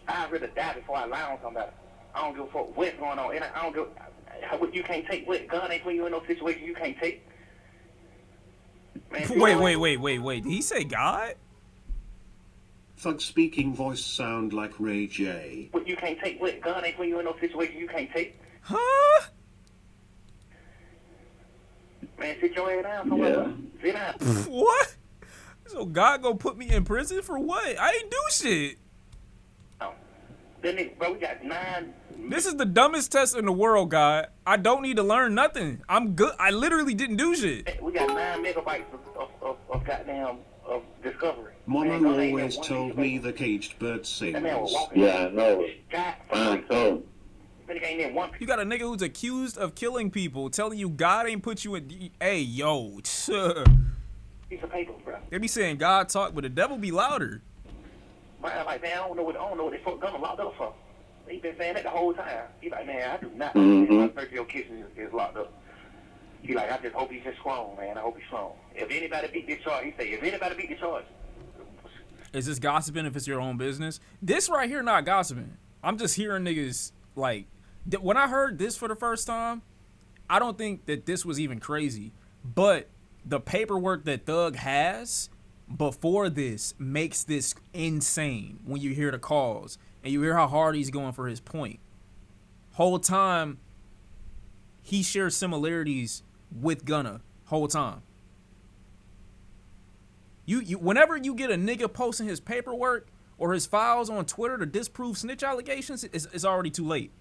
I'd rather die before I lie on somebody. I don't give a fuck what's going on. And I don't give. You can't take what gun ain't putting you in no situation you can't take. Man, Wait. Did he say God? Thug speaking voice sound like Ray J. What you can't take what gun ain't putting you in no situation you can't take. Huh? Man, sit your ass down somewhere. Yeah. Bro. Sit down. What? So God gonna put me in prison for what? I ain't do shit. Then nigga, bro, we got 9. This is the dumbest test in the world, God. I don't need to learn nothing. I'm good. I literally didn't do shit. We got 9 megabytes of goddamn of discovery. Mama Man, God ain't always got one told piece me of the caged bird That man was sings. walking. Yeah, I know. God, Fine, so. nigga ain't in one You got a nigga who's accused of killing people, telling you God ain't put you in. Hey, yo, piece of paper, bro. they be saying God talk, but the devil be louder. Man, I'm like, man, I don't know what they fuck gun locked up for. He been saying that the whole time. He like, man, I do not Mhm. understand why Sergio Kitchen is locked up. He like, I just hope he's just strong, man. I hope he's strong. If anybody beat this charge, he say, if anybody beat the charge, Is this gossiping if it's your own business? This right here not gossiping. I'm just hearing niggas like when I heard this for the first time, I don't think that this was even crazy. But the paperwork that Thug has before this makes this insane when you hear the calls and you hear how hard he's going for his point. Whole time he shares similarities with Gunna. Whole time. You whenever you get a nigga posting his paperwork or his files on Twitter to disprove snitch allegations, it's already too late.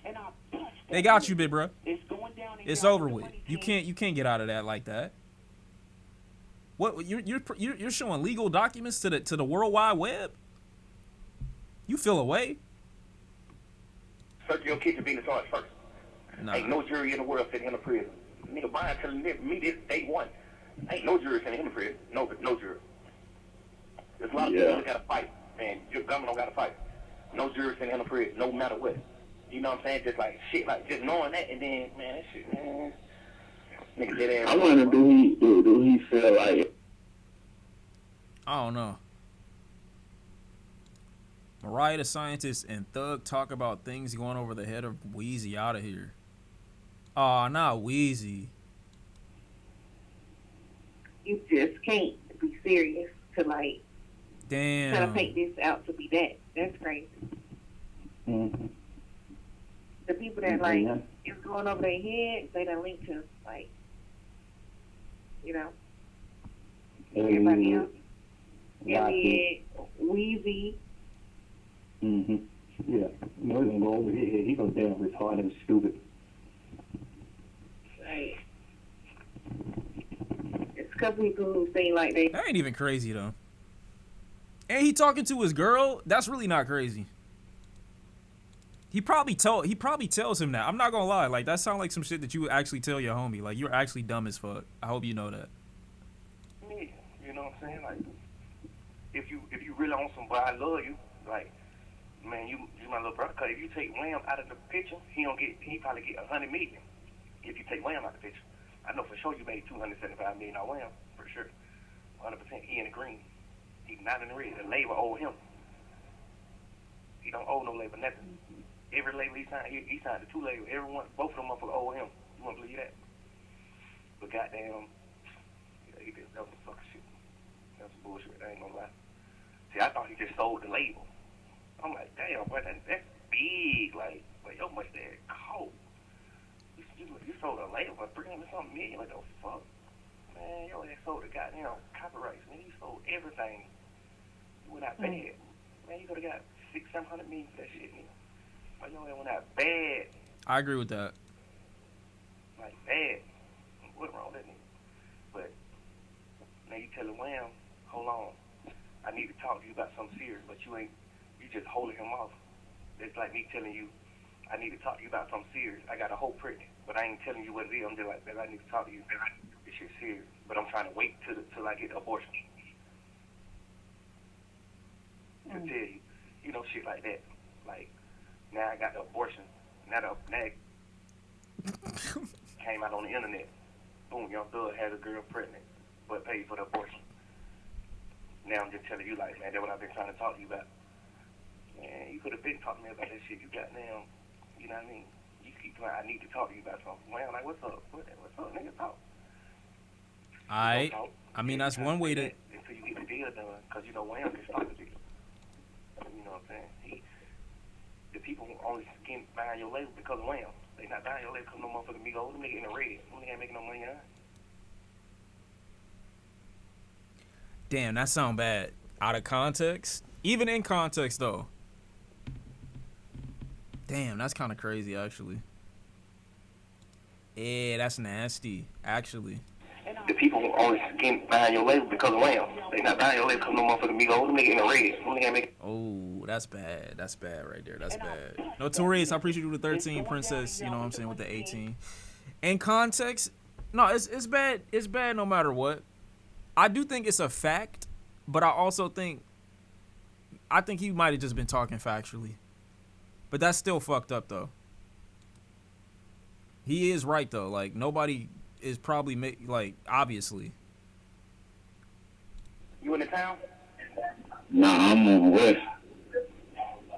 And I bust They got you, big bruh. It's going down and It's down over the with. money You team. can't get out of that like that. What you're showing legal documents to the World Wide Web? You feel away? Sergio Kitchen being the charge first. Nah. Ain't no jury in the world sitting him in prison. Nigga Brian telling me this day one. Ain't no jury sitting him in prison. No jury. There's a lot of people that gotta fight, and your government don't gotta fight. No jury sitting him in prison, no matter what. You know what I'm saying? Just like shit, like just knowing that, and then man, that shit, man. Nigga dead ass. I wonder, do he feel like I don't know. Mariah the Scientist and Thug talk about things going over the head of Weezy out of here. Aw, not Weezy. You just can't be serious to like try to Damn. paint this out to be that. That's crazy. Mm-hmm. The people that like it's going over their head, they done link to like, you know, everybody else. Elliot, Weezy. Mm-hmm. Yeah. No, he's gonna go over here. He gonna damn retarded and stupid. Right. It's a couple people who say like they That ain't even crazy though. And he talking to his girl. That's really not crazy. He probably tells him that. I'm not gonna lie. Like that sounds like some shit that you would actually tell your homie. Like you're actually dumb as fuck. I hope you know that. Me, you know what I'm saying? Like, if you really on some, boy, I love you. Like, man, you my little brother. Cause if you take Wham out of the picture, he probably get 100 million. If you take Wham out of the picture, I know for sure you made 275 million on Wham for sure. 100%. He in the green. He's not in the red. The label owe him. He don't owe no label nothing. Every label he signed the 2 labels. Everyone, both of them motherfuckers owe him. You wanna believe that? But goddamn, yeah, that was some fucking shit. That was bullshit. I ain't gonna lie. See, I thought he just sold the label. I'm like, damn, boy, that's big. Like, yo, much that cold. You sold a label for 300-something million. What the fuck? Man, yo, they sold the goddamn copyrights. Man, you sold everything. You went out bad. Man, you could have got 600-700 million for that shit, nigga. But you know, went out bad. I agree with that. Like, bad. What wrong with that nigga? But now you telling Wham, hold on, I need to talk to you about something serious, but you just holding him off. It's like me telling you, I need to talk to you about something serious. I got a whole pregnant, but I ain't telling you what it is. I'm just like, man, I need to talk to you. This shit's serious. But I'm trying to wait till I get the abortion to tell you, you know, shit like that. Like, now I got the abortion. Now it came out on the internet. Boom, Young Thug had a girl pregnant, but paid for the abortion. Now I'm just telling you, like, man, that's what I've been trying to talk to you about. Man, you could have been talking to me about that shit. You got now, you know what I mean? You keep trying, I need to talk to you about something. Man, I'm like, what's up? What's up, nigga? Talk. Alright. I mean, that's one way to. Until you get the deal done, because, you know, Wham can start the deal. You know what I'm saying? The people only skin behind your label because of Wham. They not behind your label because no motherfucking Migos. Them nigga in the red. Them nigga ain't making no money on. Damn, that sound bad. Out of context? Even in context, though. Damn, that's kind of crazy, actually. Yeah, that's nasty, actually. The people only skin behind your label because of Wham. They not behind your label because no motherfucking Migos. Them nigga in the red. Them nigga ain't making. Oh, that's bad. That's bad right there. That's bad. Notorious, I appreciate you with the 13, Princess, you know what I'm saying, with the 18. In context, no, it's bad. It's bad no matter what. I do think it's a fact, but I also think he might have just been talking factually. But that's still fucked up, though. He is right, though. Like, nobody is probably, obviously. You in the town? Nah, I'm on the west.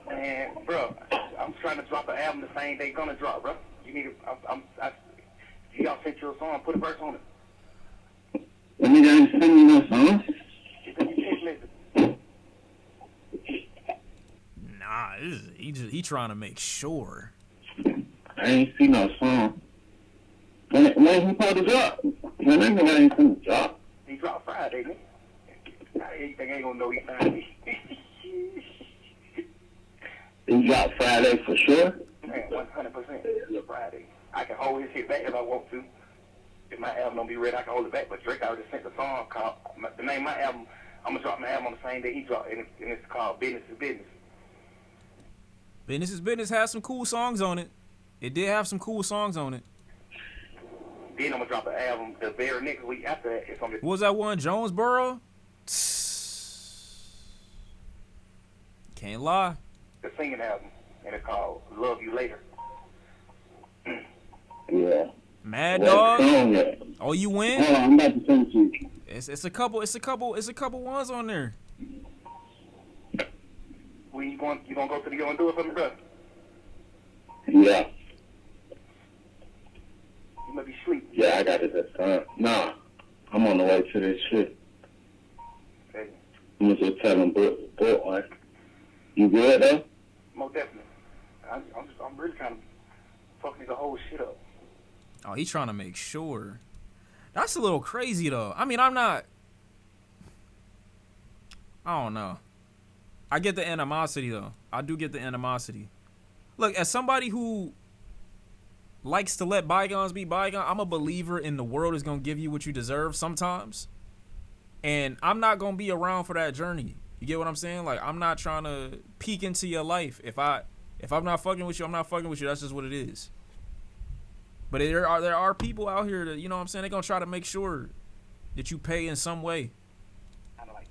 Man, bro, I'm trying to drop an album the same day gonna drop, bro. You need to, y'all sent you a song, put a verse on it. Let me guys send me no song. Nah, he trying to make sure. I ain't see no song. When he supposed to drop? Man, that nigga ain't finna drop. He dropped Friday, man. I ain't gonna know he found me. He dropped Friday for sure? Man, 100%. Friday. I can hold his shit back if I want to. If my album don't be ready, I can hold it back. But Drake already sent the song called, the name of my album, I'm gonna drop my album on the same day he dropped, and it's called Business is Business. Business is Business has some cool songs on it. It did have some cool songs on it. Then I'm gonna drop an album the very next week after that. It's gonna be. What was that one? Jonesboro? Can't lie. The singing album, and it's called Love You Later. Yeah. Mad What Dog. song is? Oh, you win? Hold on, I'm about to send it to you. It's a couple ones on there. When you gonna go to the go and do it for me, brother? Yeah. You might be sleeping. Yeah, I got it this time. Nah, I'm on the way to this shit. Hey, I'm gonna just tell him, boy, you good though? most definitely. I'm really trying to fuck nigga whole shit up. Oh, he's trying to make sure. That's a little crazy, though. I mean, I don't know. I get the animosity, though. I do get the animosity. Look, as somebody who likes to let bygones be bygones, I'm a believer in the world is going to give you what you deserve sometimes. And I'm not going to be around for that journey. You get what I'm saying? Like, I'm not trying to peek into your life. If I'm not fucking with you, I'm not fucking with you. That's just what it is. But there are people out here that, you know what I'm saying, they're going to try to make sure that you pay in some way.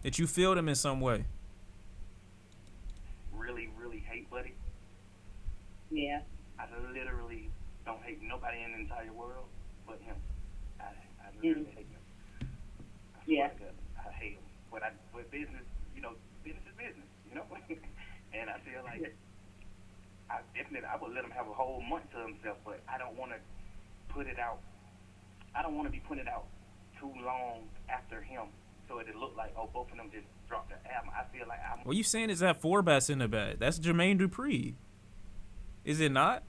That you feel them in some way. Really, really hate Buddy. Yeah. I literally don't hate nobody in the entire world but him. I literally hate him. Yeah. I hate him. But business, you know, business is business, you know? And I feel like I would let him have a whole month to himself, but I don't want to put it out. I don't want to be putting it out too long after him, so it'll look like, oh, both of them just dropped the album. I feel like What you saying is that Forbes in the bag? That's Jermaine Dupri. Is it not?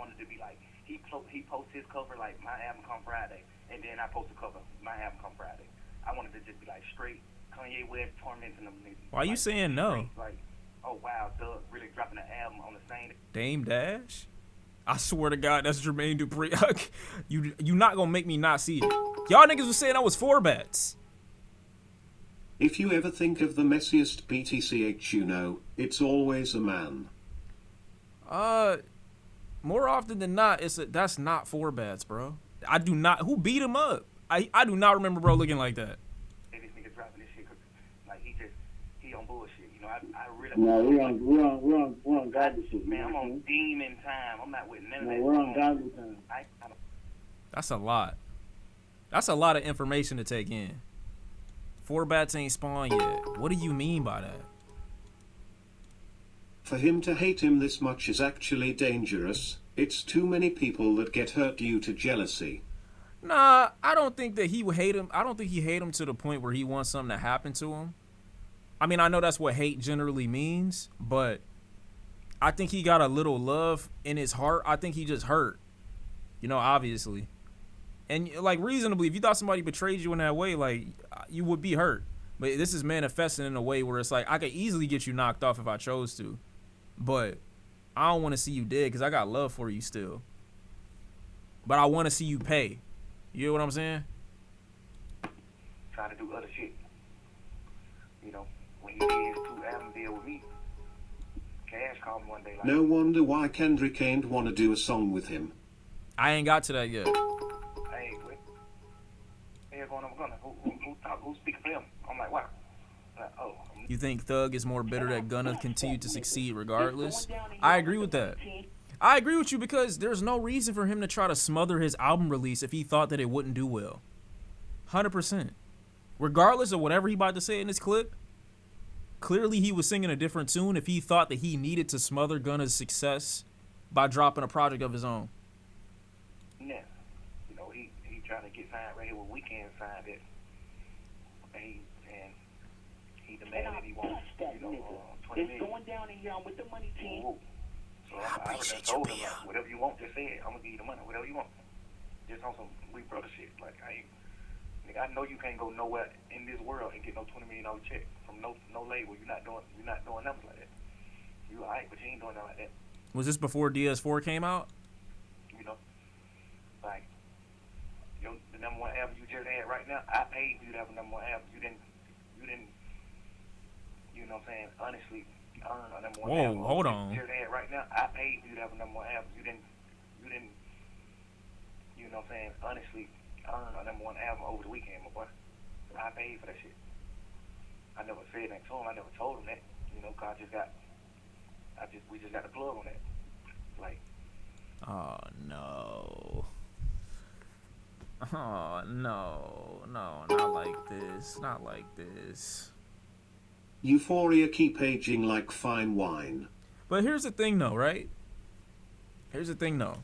wanted to be like, he posts his cover like, my album come Friday, and then I post a cover, my album come Friday. I wanted to just be like straight Kanye West tormenting them niggas. Why you saying no? Like, oh wow, Doug really dropping an album on the same. Dame Dash? I swear to God, that's Jermaine Dupri. you not gonna make me not see it. Y'all niggas was saying I was 4 bats. If you ever think of the messiest BTCH you know, it's always a man. More often than not, that's not 4 bats, bro. I do not. Who beat him up? I do not remember bro looking like that. This nigga dropping this shit 'cause like he on bullshit. You know, I really. No, we're on godly shit. Man, I'm on demon time. I'm not with none of that. No, we're on godly time. That's a lot. That's a lot of information to take in. 4 bats ain't spawned yet. What do you mean by that? For him to hate him this much is actually dangerous. It's too many people that get hurt due to jealousy. Nah, I don't think that he would hate him. I don't think he hate him to the point where he wants something to happen to him. I mean, I know that's what hate generally means, but I think he got a little love in his heart. I think he just hurt, you know, obviously. And like reasonably, if you thought somebody betrayed you in that way, like you would be hurt. But this is manifesting in a way where it's like I could easily get you knocked off if I chose to, but I don't want to see you dead because I got love for you still. But I want to see you pay. You know what I'm saying? Trying to do other shit. You know, when he did his 2 album deal with me, Cash called me one day like, No wonder why Kendrick ain't wanna do a song with him. I ain't got to that yet. hey, what? Hey, going on Gunna? Who's speaking for him? I'm like, wow. Like, oh. You think Thug is more bitter that Gunna continue to succeed regardless? I agree with that. I agree with you because there's no reason for him to try to smother his album release if he thought that it wouldn't do well. 100%. Regardless of whatever he about to say in this clip, clearly he was singing a different tune if he thought that he needed to smother Gunna's success by dropping a project of his own. Yeah. You know, he trying to get signed right here with Weekend signed it. And he demanded he wants, you know, 20 million. It's going down in here. I'm with the money team. Whoa. So I told him, like, whatever you want, just say it. I'm gonna give you the money, whatever you want. Just on some we brother shit. Like I know you can't go nowhere in this world and get no $20 million check from no label. You're not doing nothing like that. You alright, but you ain't doing nothing like that. Was this before DS4 came out? You know, like the number 1 album you just had right now. I paid you to have a number 1 album. You didn't. You know what I'm saying? Honestly. Earn a number 1 Whoa, album. hold on. Right now, I paid you to have a number 1 album. You didn't, you know what I'm saying? Honestly, earn a number 1 album over the weekend, my boy. I paid for that shit. I never said that to him. I never told him that. You know, cause we just got the plug on that. Like. Oh no. Oh no, not like this. Not like this. Euphoria keep aging like fine wine. But here's the thing though, right? Here's the thing though.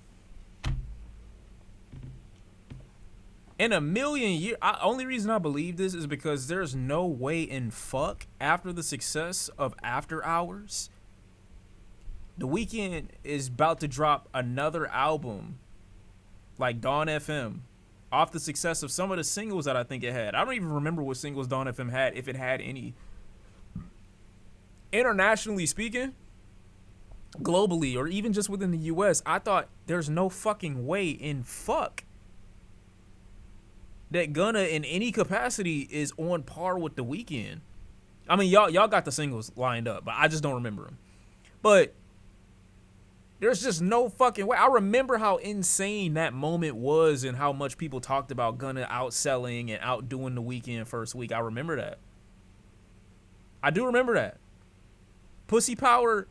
In a million years, only reason I believe this is because there's no way in fuck after the success of After Hours, The Weeknd is about to drop another album like Dawn FM off the success of some of the singles that I think it had. I don't even remember what singles Dawn FM had, if it had any. Internationally speaking, globally, or even just within the US, I thought there's no fucking way in fuck that Gunna in any capacity is on par with The Weeknd. I mean, y'all got the singles lined up, but I just don't remember them. But there's just no fucking way. I remember how insane that moment was and how much people talked about Gunna outselling and outdoing The Weeknd first week. I remember that. I do remember that. Pussy Power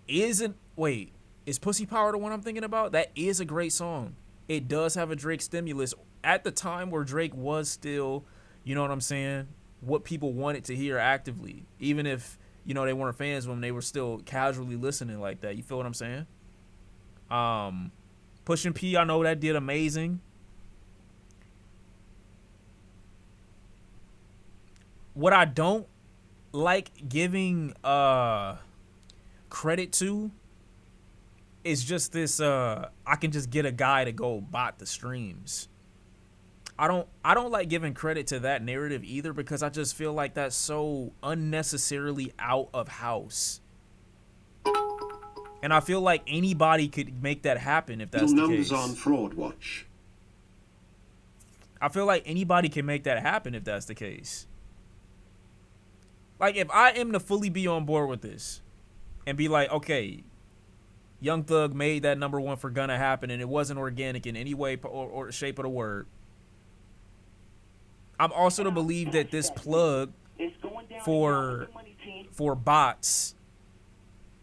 isn't... Wait, is Pussy Power the one I'm thinking about? That is a great song. It does have a Drake stimulus. At the time where Drake was still, you know what I'm saying, what people wanted to hear actively. Even if, you know, they weren't fans of him, they were still casually listening like that. You feel what I'm saying? Pushing P, I know that did amazing. What I don't like giving credit to is just this I can just get a guy to go bot the streams. I don't like giving credit to that narrative either, because I just feel like that's so unnecessarily out of house. And I feel like anybody could make that happen if that's the Numbers case. on Fraud Watch. I feel like anybody can make that happen if that's the case. Like, if I am to fully be on board with this and be like, okay, Young Thug made that number one for Gunna happen and it wasn't organic in any way or shape of the word, I'm also to believe that this plug for bots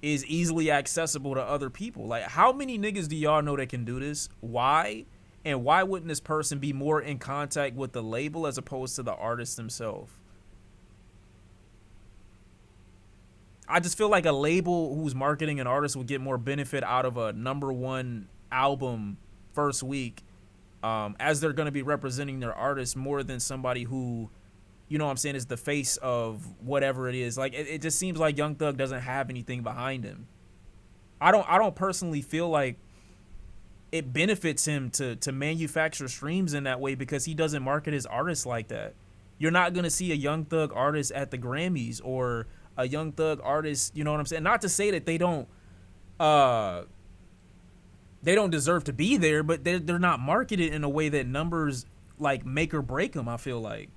is easily accessible to other people. Like, how many niggas do y'all know that can do this? Why? And why wouldn't this person be more in contact with the label as opposed to the artist themselves? I just feel like a label who's marketing an artist would get more benefit out of a number one album first week, as they're going to be representing their artist more than somebody who, you know what I'm saying, is the face of whatever it is. Like, it just seems like Young Thug doesn't have anything behind him. I don't personally feel like it benefits him to manufacture streams in that way, because he doesn't market his artists like that. You're not going to see a Young Thug artist at the Grammys or a Young Thug artist, you know what I'm saying? Not to say that they don't deserve to be there, but they're not marketed in a way that numbers like make or break them. I feel like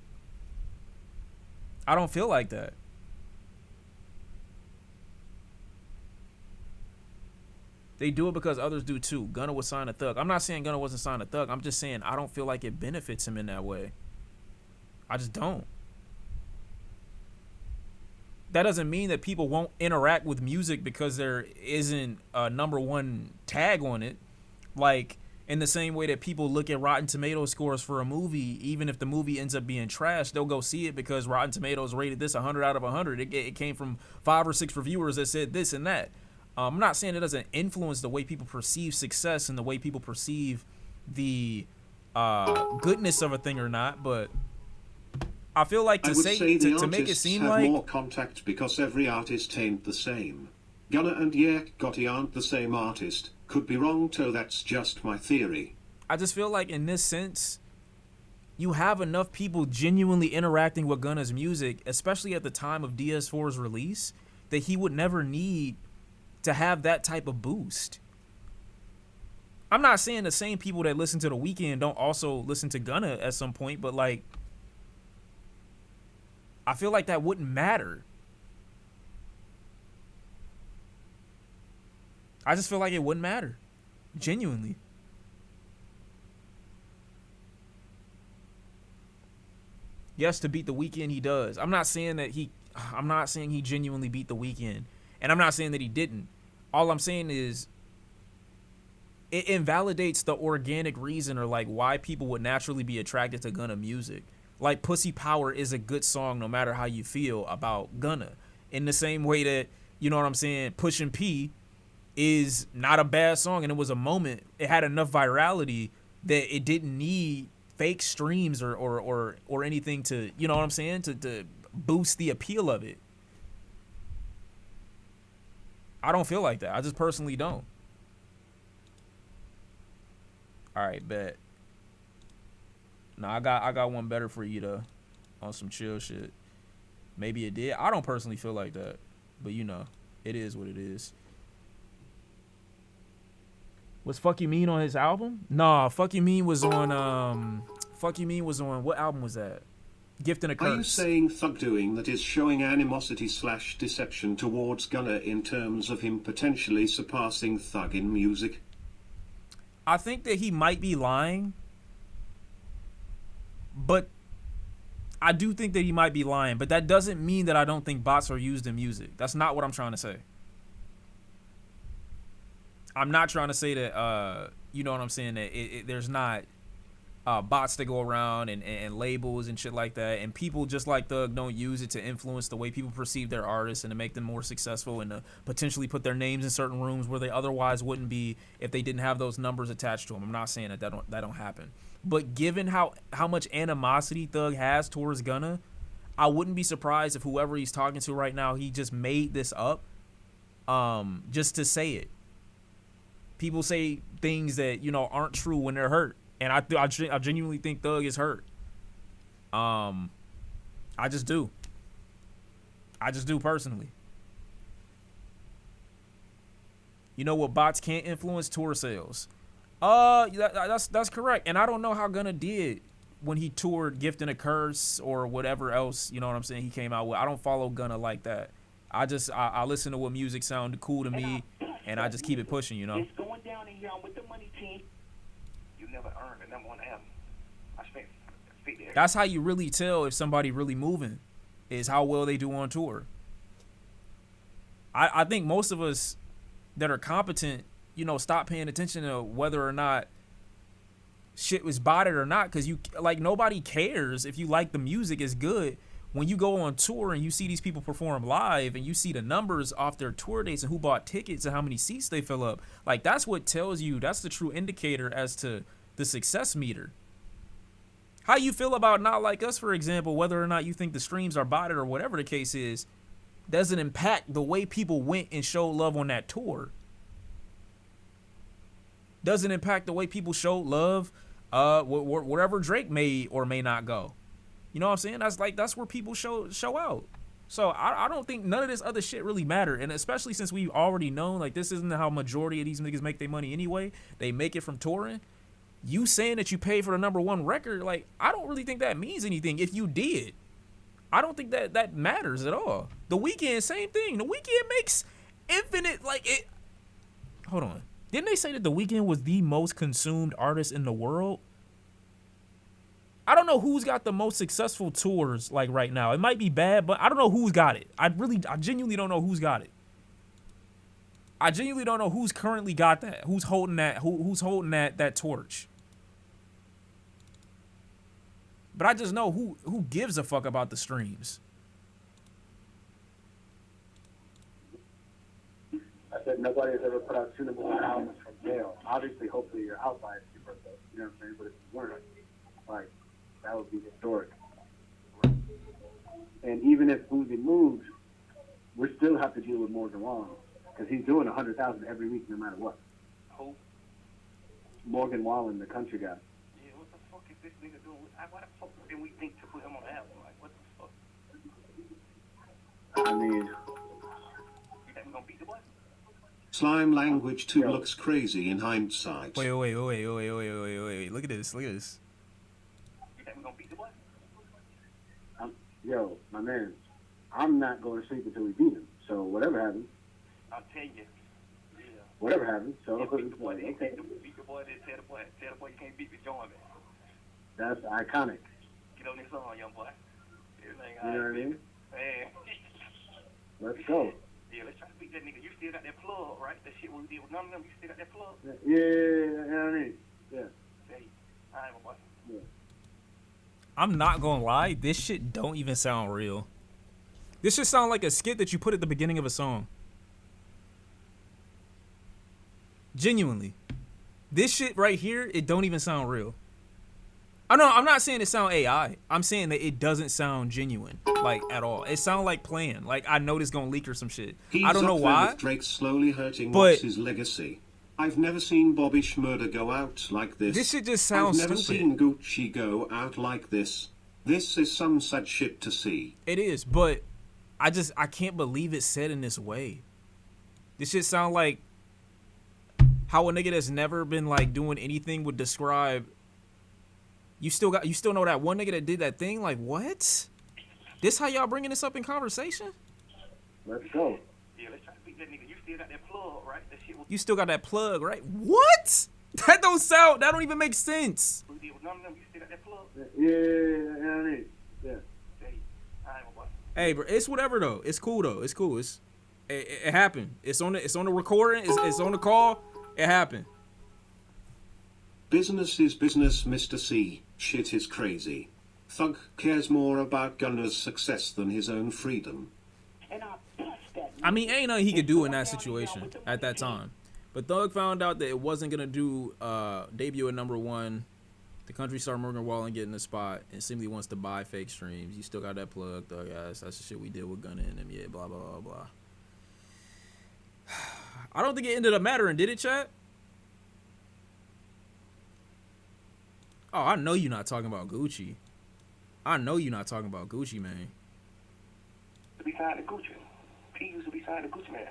I don't feel like that. They do it because others do too. Gunna was signed a Thug. I'm not saying Gunna wasn't signed a Thug. I'm just saying I don't feel like it benefits him in that way. I just don't. That doesn't mean that people won't interact with music because there isn't a number one tag on it. Like, in the same way that people look at Rotten Tomatoes scores for a movie, even if the movie ends up being trash, they'll go see it because Rotten Tomatoes rated this 100 out of 100. It came from 5 or 6 reviewers that said this and that. I'm not saying it doesn't influence the way people perceive success and the way people perceive the goodness of a thing or not, but I feel like to make it seem have like more contact because every artist ain't the same. Gunna and Yak Gotti aren't the same artist. Could be wrong, so that's just my theory. I just feel like in this sense, you have enough people genuinely interacting with Gunna's music, especially at the time of DS4's release, that he would never need to have that type of boost. I'm not saying the same people that listen to The Weeknd don't also listen to Gunna at some point, but like, I feel like that wouldn't matter. I just feel like it wouldn't matter. Genuinely. Yes, to beat The Weeknd, he does. I'm not saying he genuinely beat The Weeknd. And I'm not saying that he didn't. All I'm saying is it invalidates the organic reason or like why people would naturally be attracted to Gunna music. Like, Pussy Power is a good song no matter how you feel about Gunna. In the same way that, you know what I'm saying, Pushin' P is not a bad song, and it was a moment. It had enough virality that it didn't need fake streams or anything to, you know what I'm saying, to boost the appeal of it. I don't feel like that. I just personally don't. All right, bet. No, I got one better for you though, on some chill shit. Maybe it did. I don't personally feel like that, but you know, it is what it is. Was Fuck You Mean on his album? Nah, Fuck You Mean was on what album was that? Gift and a Curse. Are you saying Thug doing that is showing animosity / deception towards Gunna in terms of him potentially surpassing Thug in music? I think that he might be lying, but I do think that he might be lying, but that doesn't mean that I don't think bots are used in music. That's not what I'm trying to say. I'm not trying to say that, you know what I'm saying, that there's not bots that go around and labels and shit like that, and people just like Thug don't use it to influence the way people perceive their artists and to make them more successful and to potentially put their names in certain rooms where they otherwise wouldn't be if they didn't have those numbers attached to them. I'm not saying that don't happen. But given how much animosity Thug has towards Gunna, I wouldn't be surprised if whoever he's talking to right now, he just made this up just to say it. People say things that, you know, aren't true when they're hurt. And I genuinely think Thug is hurt. I just do. I just do personally. You know what bots can't influence? Tour sales. That's correct. And I don't know how Gunna did when he toured Gifting a Curse or whatever else, you know what I'm saying, he came out with. I don't follow Gunna like that. I listen to what music sounded cool to me, and I just keep it pushing, you know. It's going down in here with the money team. You never earned the number one album. I spent there. That's how you really tell if somebody really moving, is how well they do on tour. I think most of us that are competent, you know, stop paying attention to whether or not shit was botted or not, because you like nobody cares if you like the music is good. When you go on tour and you see these people perform live and you see the numbers off their tour dates and who bought tickets and how many seats they fill up, like that's what tells you, that's the true indicator as to the success meter. How you feel about Not Like Us, for example, whether or not you think the streams are botted or whatever the case is, doesn't impact the way people went and showed love on that tour. Doesn't impact the way people showed love wherever Drake may or may not go. You know what I'm saying? That's where people show out. So I don't think none of this other shit really matter. And especially since we've already known, like, this isn't how majority of these niggas make their money anyway. They make it from touring. You saying that you paid for the number one record, like, I don't really think that means anything. If you did, I don't think that matters at all. The Weeknd, same thing. The Weeknd makes infinite, like, it. Hold on. Didn't they say that The Weeknd was the most consumed artist in the world? I don't know who's got the most successful tours like right now. It might be bad, but I don't know who's got it. I genuinely don't know who's got it. I genuinely don't know who's currently got that. Who's holding that? Who's holding that torch? But I just know who gives a fuck about the streams. I said nobody has ever put out two number one albums from jail. Obviously, hopefully you're out by your birthday. You know what I'm saying? But if you weren't, like, that would be historic. And even if Boozy moves, we still have to deal with Morgan Wallen because he's doing 100,000 every week, no matter what. Who? Morgan Wallen, the country guy. Yeah, what the fuck is this nigga doing? Why the fuck did we think to put him on the album? Like, what the fuck? I mean, You think we gonna beat the boy? Slime language 2 looks crazy in hindsight. Wait. Look at this. You think we gonna beat the boy? yo, my man, I'm not going to sleep until we beat him. So whatever happens. I'll tell you. Yeah. Whatever happens. So Beat the boy. okay. Beat the boy. Tell the boy you can't beat me. Join me. That's iconic. Get on this song, young boy. Everything You know what I mean? Man. Let's go. Yeah, let's try to beat that nigga. You still got that plug, right? That shit we did with none of them. You still got that plug? Yeah, you know what I mean? Yeah. Hey, all right, my boy. Yeah. I'm not gonna lie, this shit don't even sound real. This just sound like a skit that you put at the beginning of a song. Genuinely. This shit right here, it don't even sound real. I'm not saying it sound AI. I'm saying that it doesn't sound genuine, like, at all. It sound like playing. Like, I know this gonna leak or some shit. I don't know He's up there why. with Drake slowly hurting but what's his legacy. I've never sseen Bobby Shmurda go out like this. This shit just sounds I've never stupid. seen Gucci go out like this. This is some sad shit to see. It is, but I can't believe it's said in this way. This shit sound like how a nigga that's never been like doing anything would describe. You still know that one nigga that did that thing? Like, what? This how y'all bringing this up in conversation? Let's go. Yeah, let's try to beat that nigga. You still got that plug, right? That shit You still got that plug, right? What? That don't even make sense. we did with none of them. You still got that plug? Yeah, you know what I mean? Yeah. Hey, all right, my boy. Hey, bro, it's whatever though. It's cool though. It's cool. It happened. It's on the recording. It's on the call. It happened. Business is business, Mr. C. Shit is crazy. Thug cares more about Gunna's success than his own freedom. And I bust that. I mean, ain't nothing he could do in that situation at that time. But Thug found out that it wasn't gonna do debut at number one. The country star Morgan Wallen getting the spot and simply wants to buy fake streams. You still got that plug, Thug ass. That's the shit we did with Gunna and them. Yeah, blah blah blah blah. I don't think it ended up mattering, did it, chat? Oh, I know you're not talking about Gucci. I know you're not talking about Gucci, man. To be signed to Gucci. P used to be signed to Gucci Man.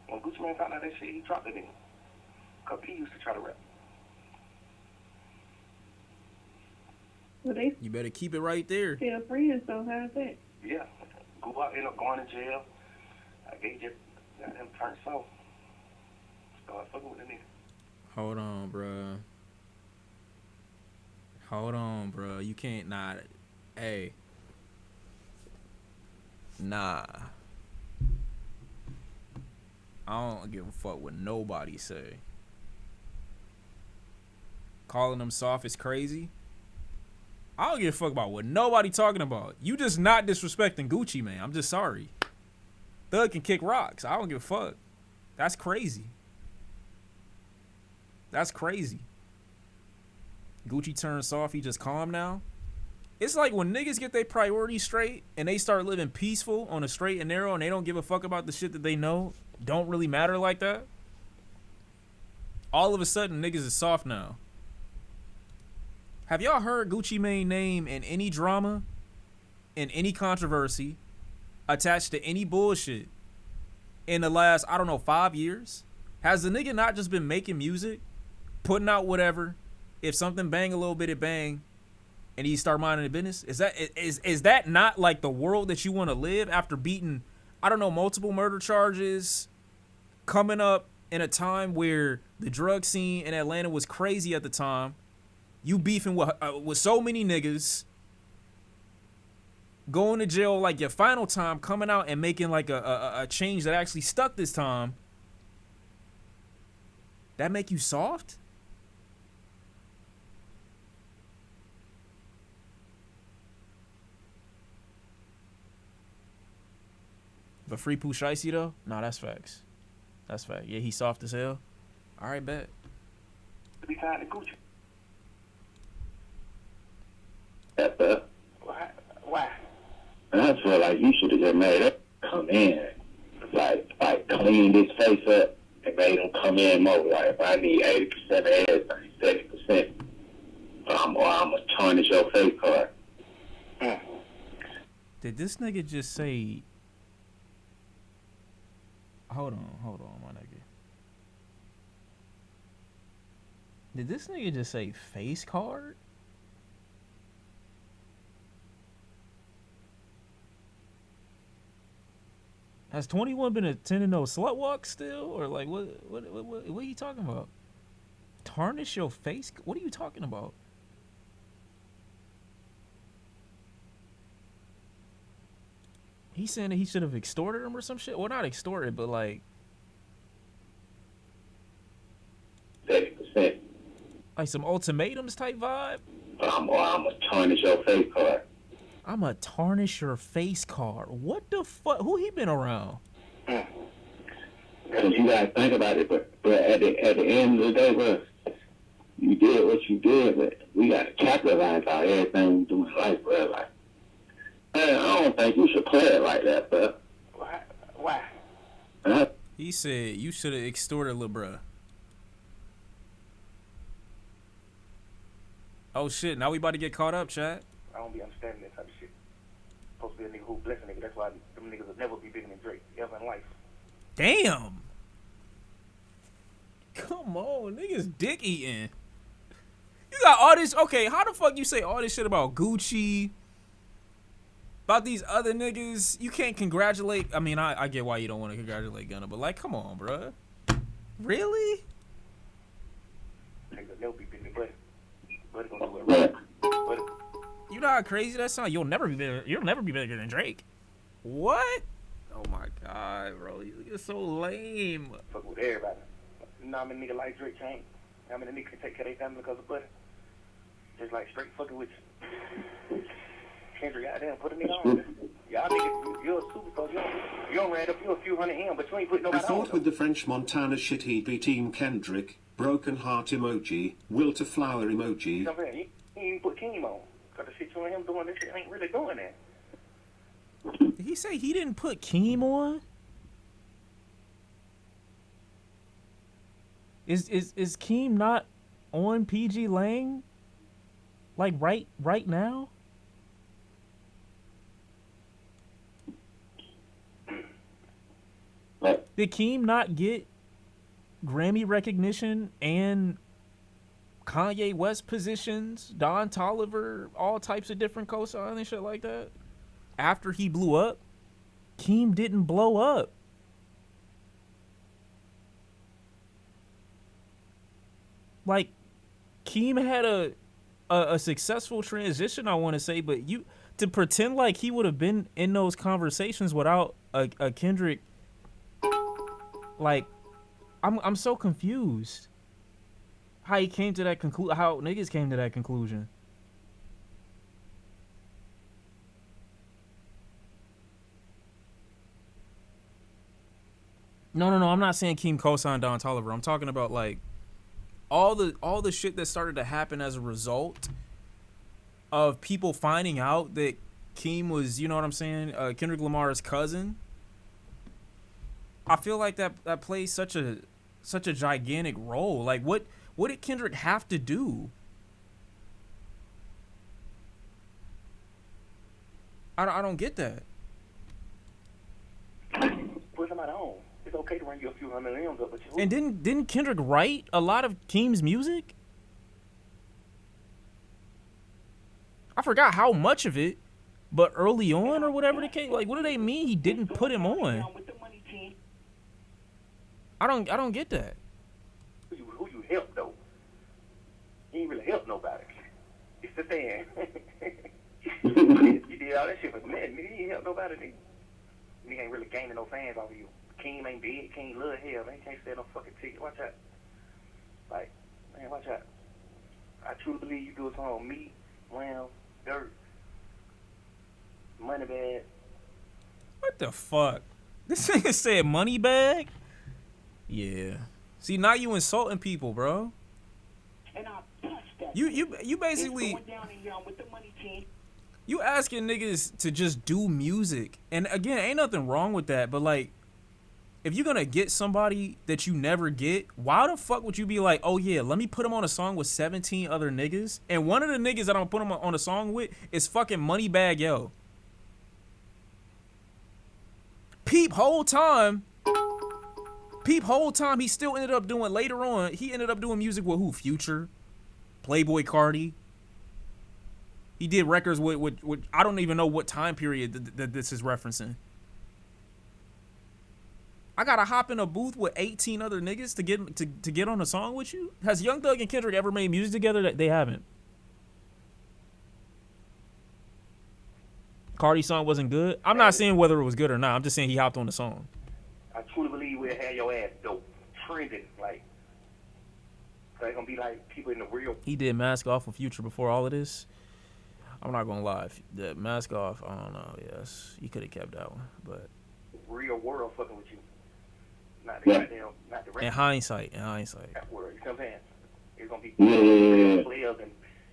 When Gucci Man found out that shit, he dropped it in. Cause P used to try to rap. Well, they You better keep it right there. still friends, so how's that? Yeah. Go out, end up going to jail. I gave just got him turned soft. Started fucking with the nigga. Hold on, bruh. Hold on, bruh. You can't not. Hey. Nah. I don't give a fuck what nobody say. Calling them soft is crazy. I don't give a fuck about what nobody talking about. You just not disrespecting Gucci, man. I'm just sorry. Thug can kick rocks. I don't give a fuck. That's crazy. That's crazy. Gucci turned soft. He just calm now. It's like when niggas get their priorities straight and they start living peaceful on a straight and narrow and they don't give a fuck about the shit that they know don't really matter like that. All of a sudden, niggas is soft now. Have y'all heard Gucci Mane name in any drama, in any controversy, attached to any bullshit in the last, I don't know, 5 years? Has the nigga not just been making music, putting out whatever? If something bang a little bit, it bang, and he start minding the business? Is that not like the world that you want to live after beating, I don't know, multiple murder charges, coming up in a time where the drug scene in Atlanta was crazy at the time? You beefing with so many niggas, going to jail like your final time, coming out and making like a change that actually stuck this time. That make you soft? But free Pooh Shiesty though? Nah, that's facts. That's fact. Yeah, he soft as hell. All right, bet. To be signed to Gucci. That's up. Why? And I feel like you should have just made it come in, like cleaned his face up and made him come in more. Like if I need 80% of everything, 70%, I'm gonna tarnish your face card. Did this nigga just say? Hold on, my nigga. Did this nigga just say face card? Has 21 been attending those slut walks still? Or like what are you talking about? Tarnish your face? What are you talking about? He's saying that he should have extorted him or some shit? Well, not extorted, but like 70%. Like some ultimatums type vibe? I'm gonna tarnish your face card. I'ma tarnish your face card. What the fuck? Who he been around? Because you gotta think about it, but at the end of the day, bro, you did what you did, but we gotta capitalize on everything we do in life, bro. Like, man, I don't think you should play it like that, bro. Why? Huh? He said you should have extorted lil' bruh. Oh shit, now we about to get caught up, chat. I don't be understanding that type of shit. Supposed to be a nigga who bless a nigga. That's why them niggas will never be bigger than Drake ever in life. Damn. Come on, niggas dick eating. You got all this. Okay, how the fuck you say all this shit about Gucci? About these other niggas? You can't congratulate. I mean, I get why you don't want to congratulate Gunna, but like, come on, bruh. Really? Niggas will never be bigger than Buddy. Buddy gonna do it right. Buddy. You know how crazy that sounds? You'll never be bigger than Drake. What? Oh my god, bro. You're so lame. Fuck with everybody. You know how many niggas like Drake can't? How many niggas can take care of their family because of Buddy? Just like straight fucking with you. Kendrick, goddamn, put a nigga on. Y'all niggas, you're a superstar. You don't ran up you a few hundred M, but you ain't put I nobody on. thought with the French Montana shit he'd be Team Kendrick, broken heart emoji, will to flower emoji. You know what I'm saying? You ain't put Keem on. Cause the shit you and him doing, this shit ain't really doing that. Did he say he didn't put Keem on? Is Keem not on PG Lang? Like right now? Like, Did Keem not get Grammy recognition and Kanye West positions, Don Toliver, all types of different cosigns and shit like that? After he blew up, Keem didn't blow up. Like, Keem had a successful transition, I want to say, but you to pretend like he would have been in those conversations without a Kendrick, like, I'm so confused. How he came to that conclusion? How niggas came to that conclusion? No. I'm not saying Keem co-signed Don Toliver. I'm talking about like all the shit that started to happen as a result of people finding out that Keem was, you know what I'm saying, Kendrick Lamar's cousin. I feel like that plays such a gigantic role. Like, what did Kendrick have to do? I don't get that. Put somebody on. It's okay to run you a few hundred M's up, but you. And didn't Kendrick write a lot of Keem's music? I forgot how much of it, but early on or whatever the case. Like, what do they mean he didn't put him on? With the money team. I don't get that. Who you help though? You ain't really help nobody. It's the thing. You did all that shit for men. Nigga, you ain't help nobody. Nigga ain't really gaining no fans off of you. Keem ain't big. Keem love hell. Man, can't stand no fucking ticket. Watch out. Like, man, watch out. I truly believe you do a song on me, Ram, Dirt, Moneybag. What the fuck? This nigga said money bag? Yeah. See, now you insulting people, bro. And I bust that. You basically It's going down in Young with the money team. you asking niggas to just do music. And again, ain't nothing wrong with that, but like, if you're gonna get somebody that you never get, why the fuck would you be like, oh yeah, let me put him on a song with 17 other niggas, and one of the niggas that I'm put him on a song with is fucking Moneybag Yo. Peep whole time he still ended up doing, later on, he ended up doing music with who? Future, Playboy Cardi. He did records with I don't even know what time period that this is referencing. I gotta hop in a booth with 18 other niggas to get on a song with you? Has Young Thug and Kendrick ever made music together? That they haven't. Cardi's song wasn't good. I'm not saying whether it was good or not. I'm just saying he hopped on the song. I truly believe we'll have your ass dope, trending, like, so it's gonna be like people in the real. He did Mask Off with Future before all of this. I'm not gonna lie. The Mask Off, I don't know. Yes, he could have kept that one, but Real world fucking with you. Not the goddamn, not the rest. in hindsight. That world, you know what I'm saying? It's gonna be Yeah. players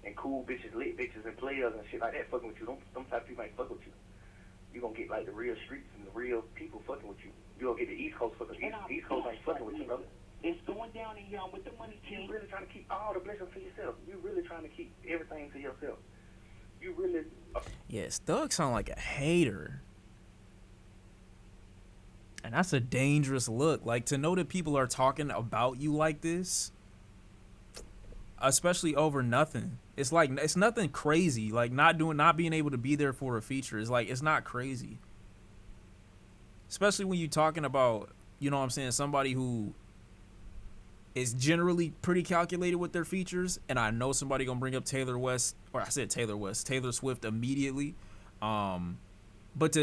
and cool bitches, lit bitches, and players and shit like that fucking with you. Them type of people ain't fuck with you. You gonna get like the real streets and the real people fucking with you. You gonna get the East Coast fucking. East Coast ain't fucking with you, brother. It's going down in Young with the money team. You really trying to keep all the blessings to yourself. You really trying to keep everything to yourself. You really. yes, Thug sound like a hater. And that's a dangerous look. Like, to know that people are talking about you like this, especially over nothing. It's like, it's nothing crazy. Like, not being able to be there for a feature is like, it's not crazy. Especially when you're talking about, you know what I'm saying, somebody who is generally pretty calculated with their features. And I know somebody gonna bring up Taylor Swift immediately. But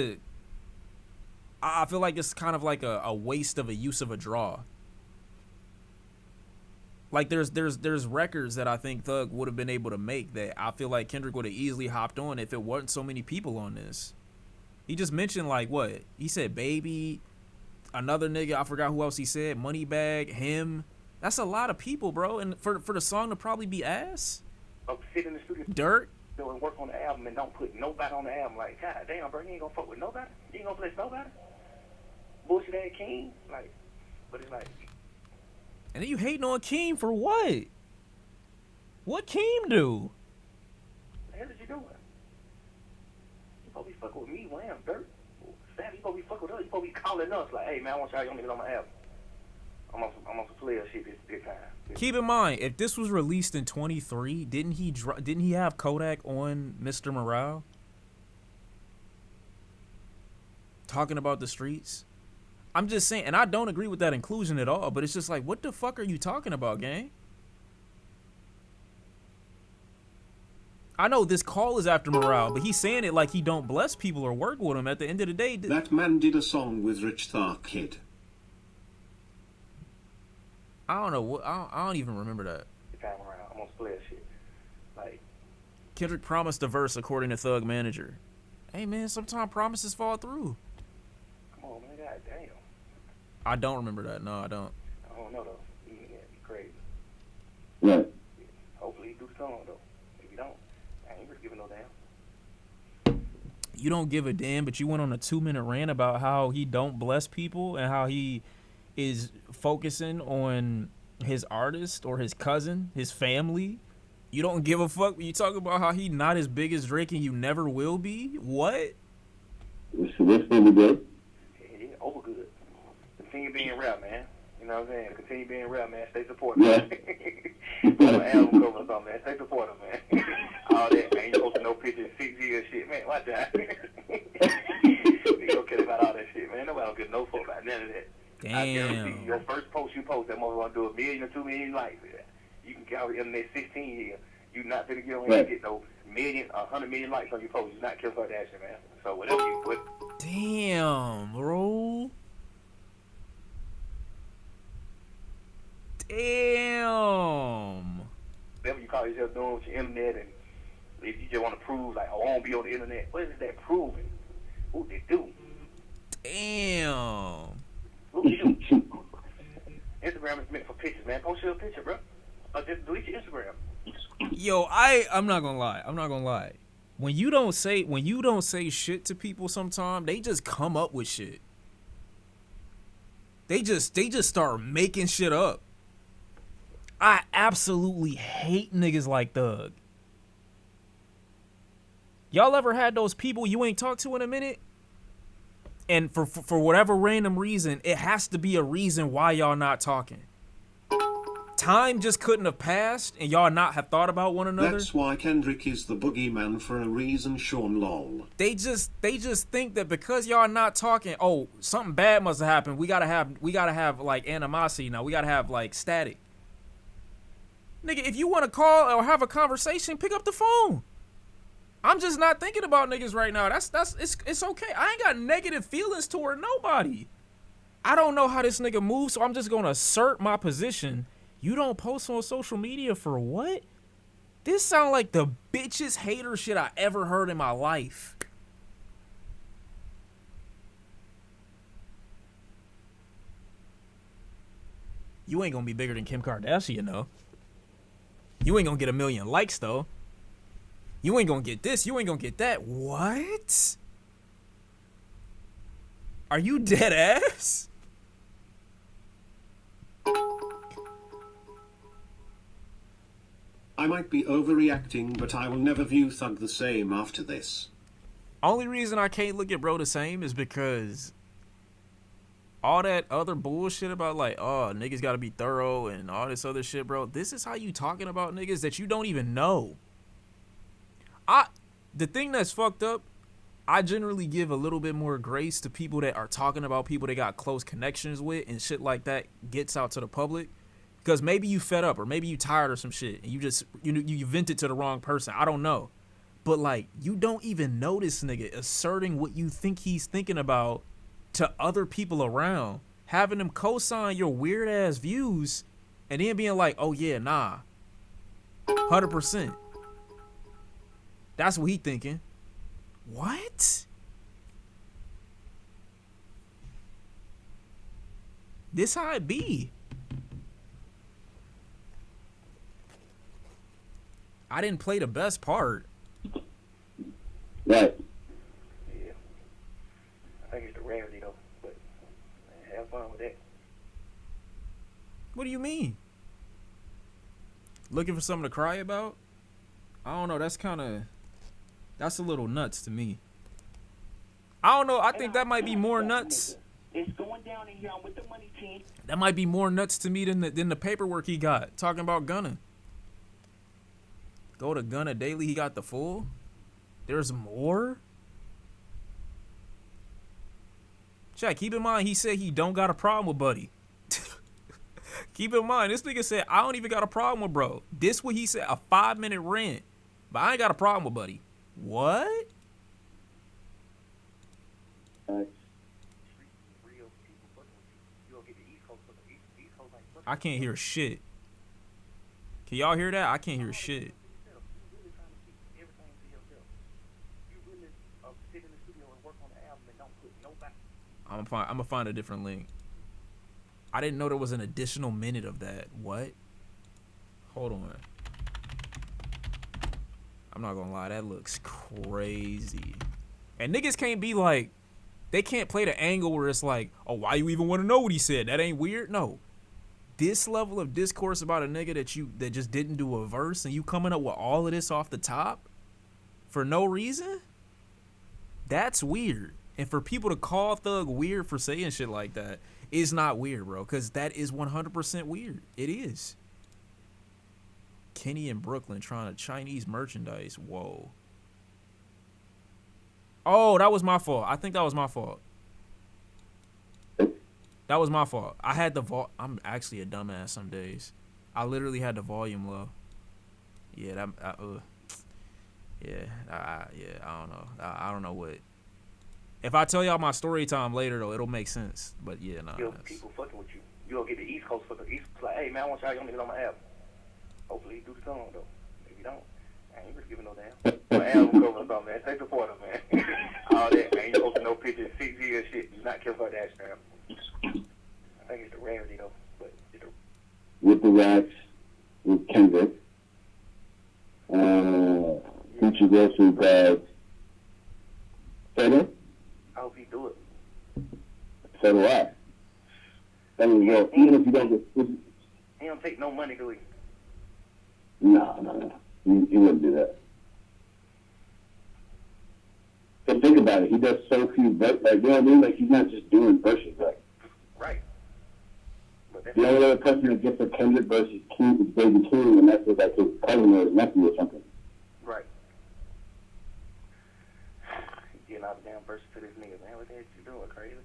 I feel like it's kind of like a waste of a use of a draw. Like, there's records that I think Thug would have been able to make that I feel like Kendrick would have easily hopped on if it wasn't so many people on this. He just mentioned, like, what? He said Baby, another nigga, I forgot who else he said, Moneybag, him. That's a lot of people, bro. And for the song to probably be ass? Sit in the studio. Dirt? And work on the album and don't put nobody on the album. Like, god damn, bro, you ain't gonna fuck with nobody. You ain't gonna bless nobody. Bullshit ass King, like, but it's like. And then you hating on Keem for what? What Keem do? you doing? You supposed to be fucking with me, Wham, Dirt. Sam, you supposed to be fucking with us. You supposed to be calling us like, hey, man, I want y'all young niggas on my album. I'm on some player shit this time. Keep in mind, if this was released in 23, didn't he have Kodak on Mr. Morale? Talking about the streets? I'm just saying, and I don't agree with that inclusion at all, but it's just like, what the fuck are you talking about, gang? I know this call is after Morale, but he's saying it like he don't bless people or work with them. At the end of the day, that man did a song with Rich Thark Kid. I don't know what. I don't even remember that. Time around, I'm on player shit. Like, Kendrick promised a verse according to Thug Manager. Hey man, sometimes promises fall through. come on, man, goddamn. I don't remember that. No, I don't. I don't know though. Yeah, be crazy. Right. Hopefully he do the song though. If you don't, I ain't really giving no damn. You don't give a damn, but you went on a 2-minute rant about how he don't bless people and how he is focusing on his artist or his cousin, his family. You don't give a fuck when you talk about how he not as big as Drake and you never will be? What? This really good. Yeah, over good. Continue being rap, man. You know what I'm saying? Continue being rap, man. Stay supportive, man. Put an album cover or something, man. Stay supportive, man. All that, man. You posting no pictures, 6 years shit, man. Watch that. You don't care about all that shit, man. Nobody don't give no fuck about none of that. I guarantee you, your first post you post, that motherfucker gonna do 1 million or 2 million likes. You can count it in the next 16 years. You not gonna get on here and get no million, 100 million likes on your post. You not Kim Kardashian, man. So whatever you put. Damn, bro. Damn. Whatever you call yourself doing with your internet, and if you just want to prove, like, oh, I won't be on the internet. What is that proving? What they do? Damn. What you do? Instagram is meant for pictures, man. Post your picture, bro. Or just delete your Instagram. Yo, I'm not gonna lie. When you don't say shit to people sometimes, they just come up with shit. They just start making shit up. I absolutely hate niggas like Thug. Y'all ever had those people you ain't talked to in a minute? And for whatever random reason, it has to be a reason why y'all not talking. Time just couldn't have passed and y'all not have thought about one another. That's why Kendrick is the boogeyman for a reason, Sean lol. They just think that because y'all not talking, oh, something bad must have happened. We gotta have like animosity now. We gotta have like static. Nigga, if you wanna call or have a conversation, pick up the phone. I'm just not thinking about niggas right now. It's okay. I ain't got negative feelings toward nobody. I don't know how this nigga moves, so I'm just gonna assert my position. You don't post on social media for what? This sound like the bitchest hater shit I ever heard in my life. You ain't gonna be bigger than Kim Kardashian, though. You ain't gonna get 1 million likes, though. You ain't gonna get this. You ain't gonna get that. What? Are you dead ass? I might be overreacting, but I will never view Thug the same after this. Only reason I can't look at bro the same is because all that other bullshit about like, oh, niggas gotta be thorough and all this other shit, bro. This is how you talking about niggas that you don't even know. The thing that's fucked up, I generally give a little bit more grace to people that are talking about people they got close connections with and shit like that gets out to the public. Because maybe you fed up or maybe you tired or some shit and you just, you vented to the wrong person. I don't know. But like, you don't even know this nigga asserting what you think he's thinking about to other people around. Having them co-sign your weird ass views and then being like, oh yeah, nah. 100%. That's what he thinking. What? This how it be. I didn't play the best part. Right. Yeah. I think it's the rarity, though. But man, have fun with that. What do you mean? Looking for something to cry about? I don't know. That's kind of... That's a little nuts to me. I don't know. I think that might be more nuts. It's going down in here with the money team. That might be more nuts to me than the paperwork he got talking about Gunna. Go to Gunna Daily. He got the full. There's more. Check. Keep in mind, he said he don't got a problem with Buddy. Keep in mind, this nigga said I don't even got a problem with bro. This what he said, a 5-minute rant, but I ain't got a problem with Buddy. What? I can't hear shit. Can y'all hear that? I can't hear shit. I'm gonna find a different link. I didn't know there was an additional minute of that. What? Hold on. I'm not gonna lie, that looks crazy. And niggas can't be like, they can't play the angle where it's like, oh, why you even want to know what he said? That ain't weird. No. This level of discourse about a nigga that just didn't do a verse and you coming up with all of this off the top for no reason? That's weird. And for people to call Thug weird for saying shit like that is not weird, bro, because that is 100% weird. It is. Kenny in Brooklyn trying to Chinese merchandise. Whoa. Oh, that was my fault. I think that was my fault. That was my fault. I had the I'm actually a dumbass some days. I literally had the volume low. Yeah, I don't know. I don't know what. If I tell y'all my story time later though, it'll make sense. But yeah, nah. Yo, people fucking with you. You gonna get the East Coast for the East Coast. Like, hey man, I want y'all young niggas on my album. Hopefully he do the song though. If you don't, I ain't really giving no damn. My album cover or something, man. Stay supportive, man. All that, man. You posting no pictures, 6 years shit. Do not care about that, man. I think it's the rarity though. But it's the... With the Rats, with Kendrick, Future Grocery Bag. Say I hope he do it. So do I. I mean, well, even if you don't get... He don't take no money, do he? No. He wouldn't do that. So think about it. He does so few verses. Like, you know what I mean? Like, he's not just doing verses. Like, right. The only other person that gets a Kendrick versus King is Baby King, and that's with, like, his cousin or his nephew or something. Right. Getting all the damn verses to this nigga, man. What the heck you doing, crazy?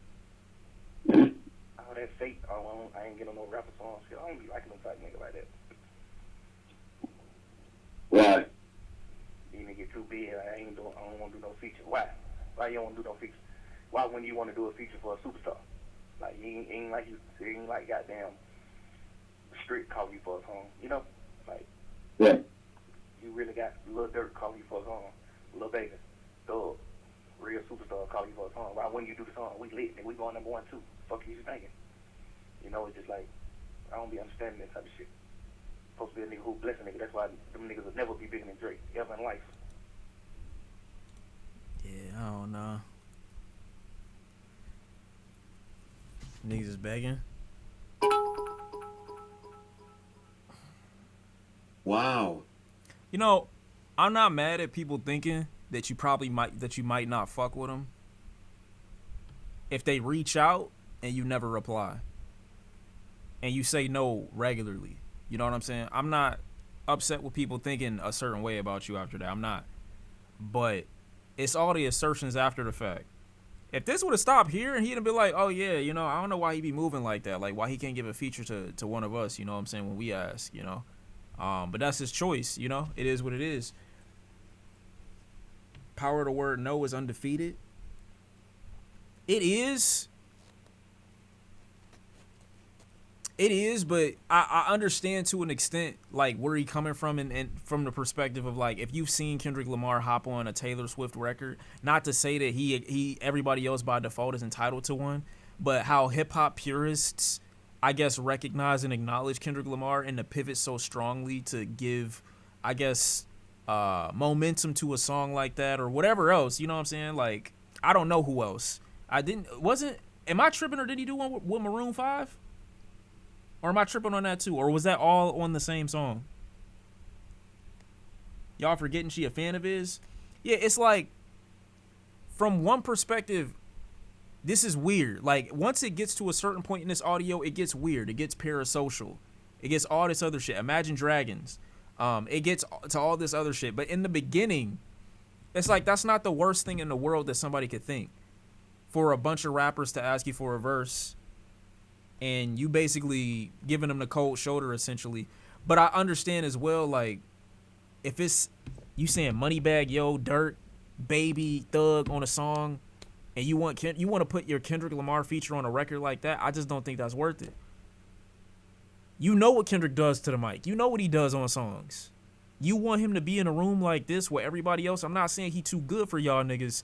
All that fake, I ain't getting no rapper songs. Shit, I don't be liking no type nigga like that. Why? You nigga get too big. I don't want to do no feature. Why? Why you don't want to do no feature? Why wouldn't you want to do a feature for a superstar? Like, you ain't like goddamn Street calling you for a song, you know? Like, yeah. You really got Lil Durk calling you for a song, Lil Baby, Thug, real superstar calling you for a song. Why wouldn't you do the song? We lit, and we going number 1 too. Fuck you thinking? You know, it's just like, I don't be understanding that type of shit. Supposed to be a nigga who bless a nigga. That's why them niggas will never be bigger than Drake, ever in life. Yeah, I don't know. Niggas is begging. Wow. You know, I'm not mad at people thinking that you might not fuck with them if they reach out and you never reply and you say no regularly. You know what I'm saying? I'm not upset with people thinking a certain way about you after that. I'm not. But it's all the assertions after the fact. If this would have stopped here and he'd have been like, oh yeah, you know, I don't know why he be moving like that. Like, why he can't give a feature to one of us, you know what I'm saying, when we ask, you know. But that's his choice, you know. It is what it is. Power of the word no is undefeated. It is. It is, but I understand to an extent, like, where he coming from and from the perspective of, like, if you've seen Kendrick Lamar hop on a Taylor Swift record, not to say that he everybody else by default is entitled to one, but how hip-hop purists, I guess, recognize and acknowledge Kendrick Lamar and to pivot so strongly to give, I guess, momentum to a song like that or whatever else, you know what I'm saying? Like, I don't know who else. Am I tripping, or did he do one with Maroon 5? Or am I tripping on that too? Or was that all on the same song? Y'all forgetting she a fan of his? Yeah, it's like, from one perspective, this is weird. Like, once it gets to a certain point in this audio, it gets weird. It gets parasocial. It gets all this other shit. Imagine Dragons. It gets to all this other shit. But in the beginning, it's like, that's not the worst thing in the world that somebody could think. For a bunch of rappers to ask you for a verse, and you basically giving them the cold shoulder, essentially. But I understand as well, like, if it's, you saying Moneybag Yo, Dirt, Baby, Thug on a song, and you want to put your Kendrick Lamar feature on a record like that, I just don't think that's worth it. You know what Kendrick does to the mic. You know what he does on songs. You want him to be in a room like this with everybody else. I'm not saying he too good for y'all niggas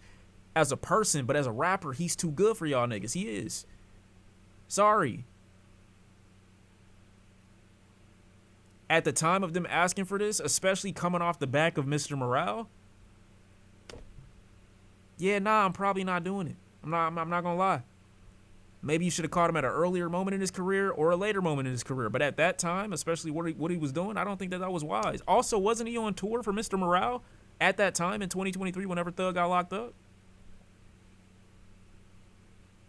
as a person, but as a rapper, he's too good for y'all niggas. He is. Sorry. At the time of them asking for this, especially coming off the back of Mr. Morale, yeah, nah, I'm probably not doing it. I'm not gonna lie. Maybe you should have caught him at an earlier moment in his career or a later moment in his career. But at that time, especially what he was doing, I don't think that was wise. Also, wasn't he on tour for Mr. Morale at that time in 2023 whenever Thug got locked up?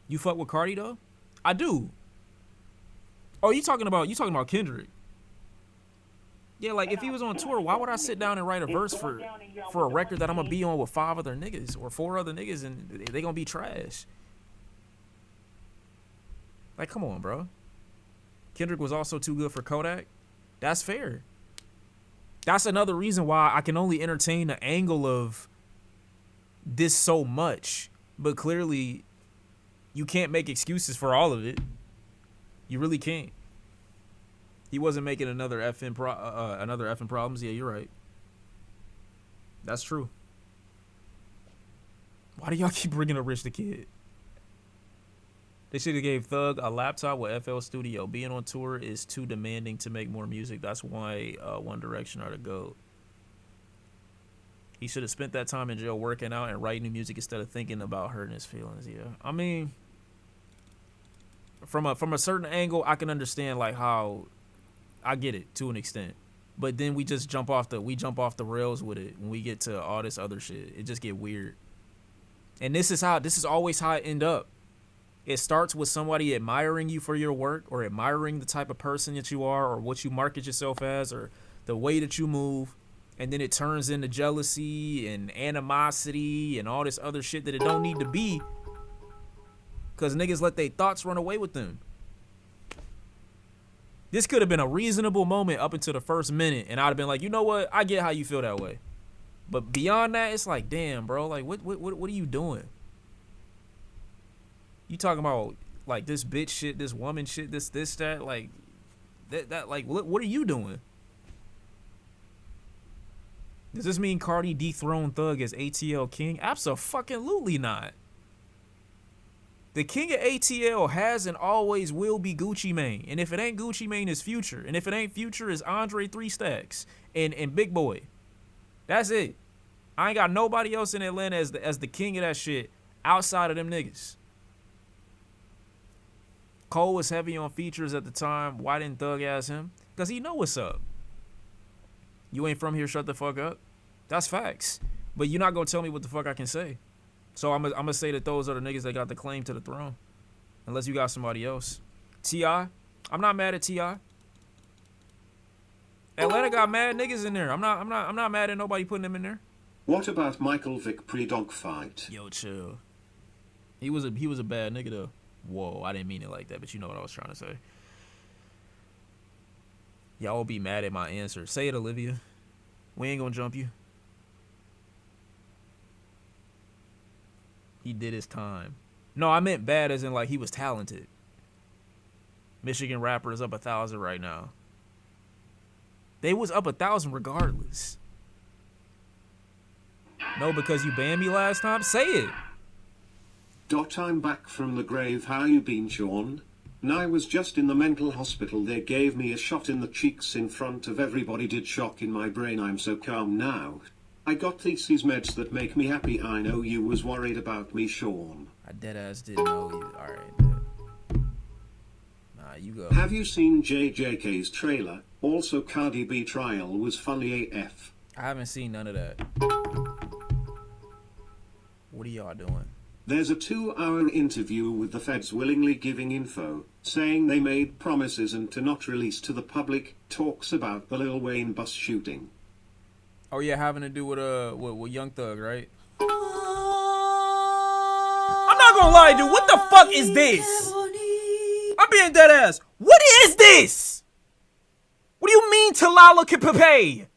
You fuck with Cardi though? I do. Oh, you talking about Kendrick? Yeah, like, if he was on tour, why would I sit down and write a verse for a record that I'm gonna be on with 5 other niggas or 4 other niggas and they gonna be trash? Like, come on, bro. Kendrick was also too good for Kodak. That's fair. That's another reason why I can only entertain the angle of this so much. But clearly, you can't make excuses for all of it. You really can't. He wasn't making another effing problems. Yeah, you're right. That's true. Why do y'all keep bringing up Rich the Kid? They should have gave Thug a laptop with FL Studio. Being on tour is too demanding to make more music. That's why One Direction are the GOAT. He should have spent that time in jail working out and writing new music instead of thinking about hurting his feelings. Yeah, I mean, from a certain angle, I can understand like how I get it to an extent, but then we jump off the rails with it when we get to all this other shit. It just get weird, and this is always how it end up. It starts with somebody admiring you for your work or admiring the type of person that you are or what you market yourself as or the way that you move. And then it turns into jealousy and animosity and all this other shit that it don't need to be because niggas let their thoughts run away with them. This could have been a reasonable moment up until the first minute and I'd have been like, you know what? I get how you feel that way. But beyond that, it's like, damn, bro, like what are you doing? You talking about like this bitch shit, this woman shit, this that, like that like what are you doing? Does this mean Cardi dethroned Thug as ATL king? Abso-fucking-lutely not. The king of ATL has and always will be Gucci Mane. And if it ain't Gucci Mane, it's Future. And if it ain't Future, it's Andre 3 Stacks and Big Boy. That's it. I ain't got nobody else in Atlanta as the king of that shit outside of them niggas. Cole was heavy on features at the time. Why didn't Thug ask him? Because he know what's up. You ain't from here, shut the fuck up. That's facts. But you're not going to tell me what the fuck I can say. So I'm going to say that those are the niggas that got the claim to the throne. Unless you got somebody else. T.I. I'm not mad at T.I. Atlanta got mad niggas in there. I'm not mad at nobody putting them in there. What about Michael Vick pre-dog fight? Yo, chill. He was a bad nigga though. Whoa, I didn't mean it like that, but you know what I was trying to say. Y'all will be mad at my answer. Say it, Olivia. We ain't gonna jump you. He did his time. No, I meant bad as in like he was talented. Michigan rapper is up 1,000 right now. They was up 1,000 regardless. No, because you banned me last time? Say it. I'm back from the grave. How you been, Sean? I was just in the mental hospital. They gave me a shot in the cheeks in front of everybody. Did shock in my brain. I'm so calm now. I got these meds that make me happy. I know you was worried about me, Sean. I deadass didn't know you. Alright, man. Nah, you go. Have you seen JJK's trailer? Also, Cardi B trial was funny AF. I haven't seen none of that. y'all doing? There's a 2-hour interview with the feds willingly giving info, saying they made promises and to not release to the public, talks about the Lil Wayne bus shooting. Oh yeah, having to do with Young Thug, right? I'm not gonna lie, dude. What the fuck is this? I'm being dead ass. What is this? What do you mean Talala Kipape?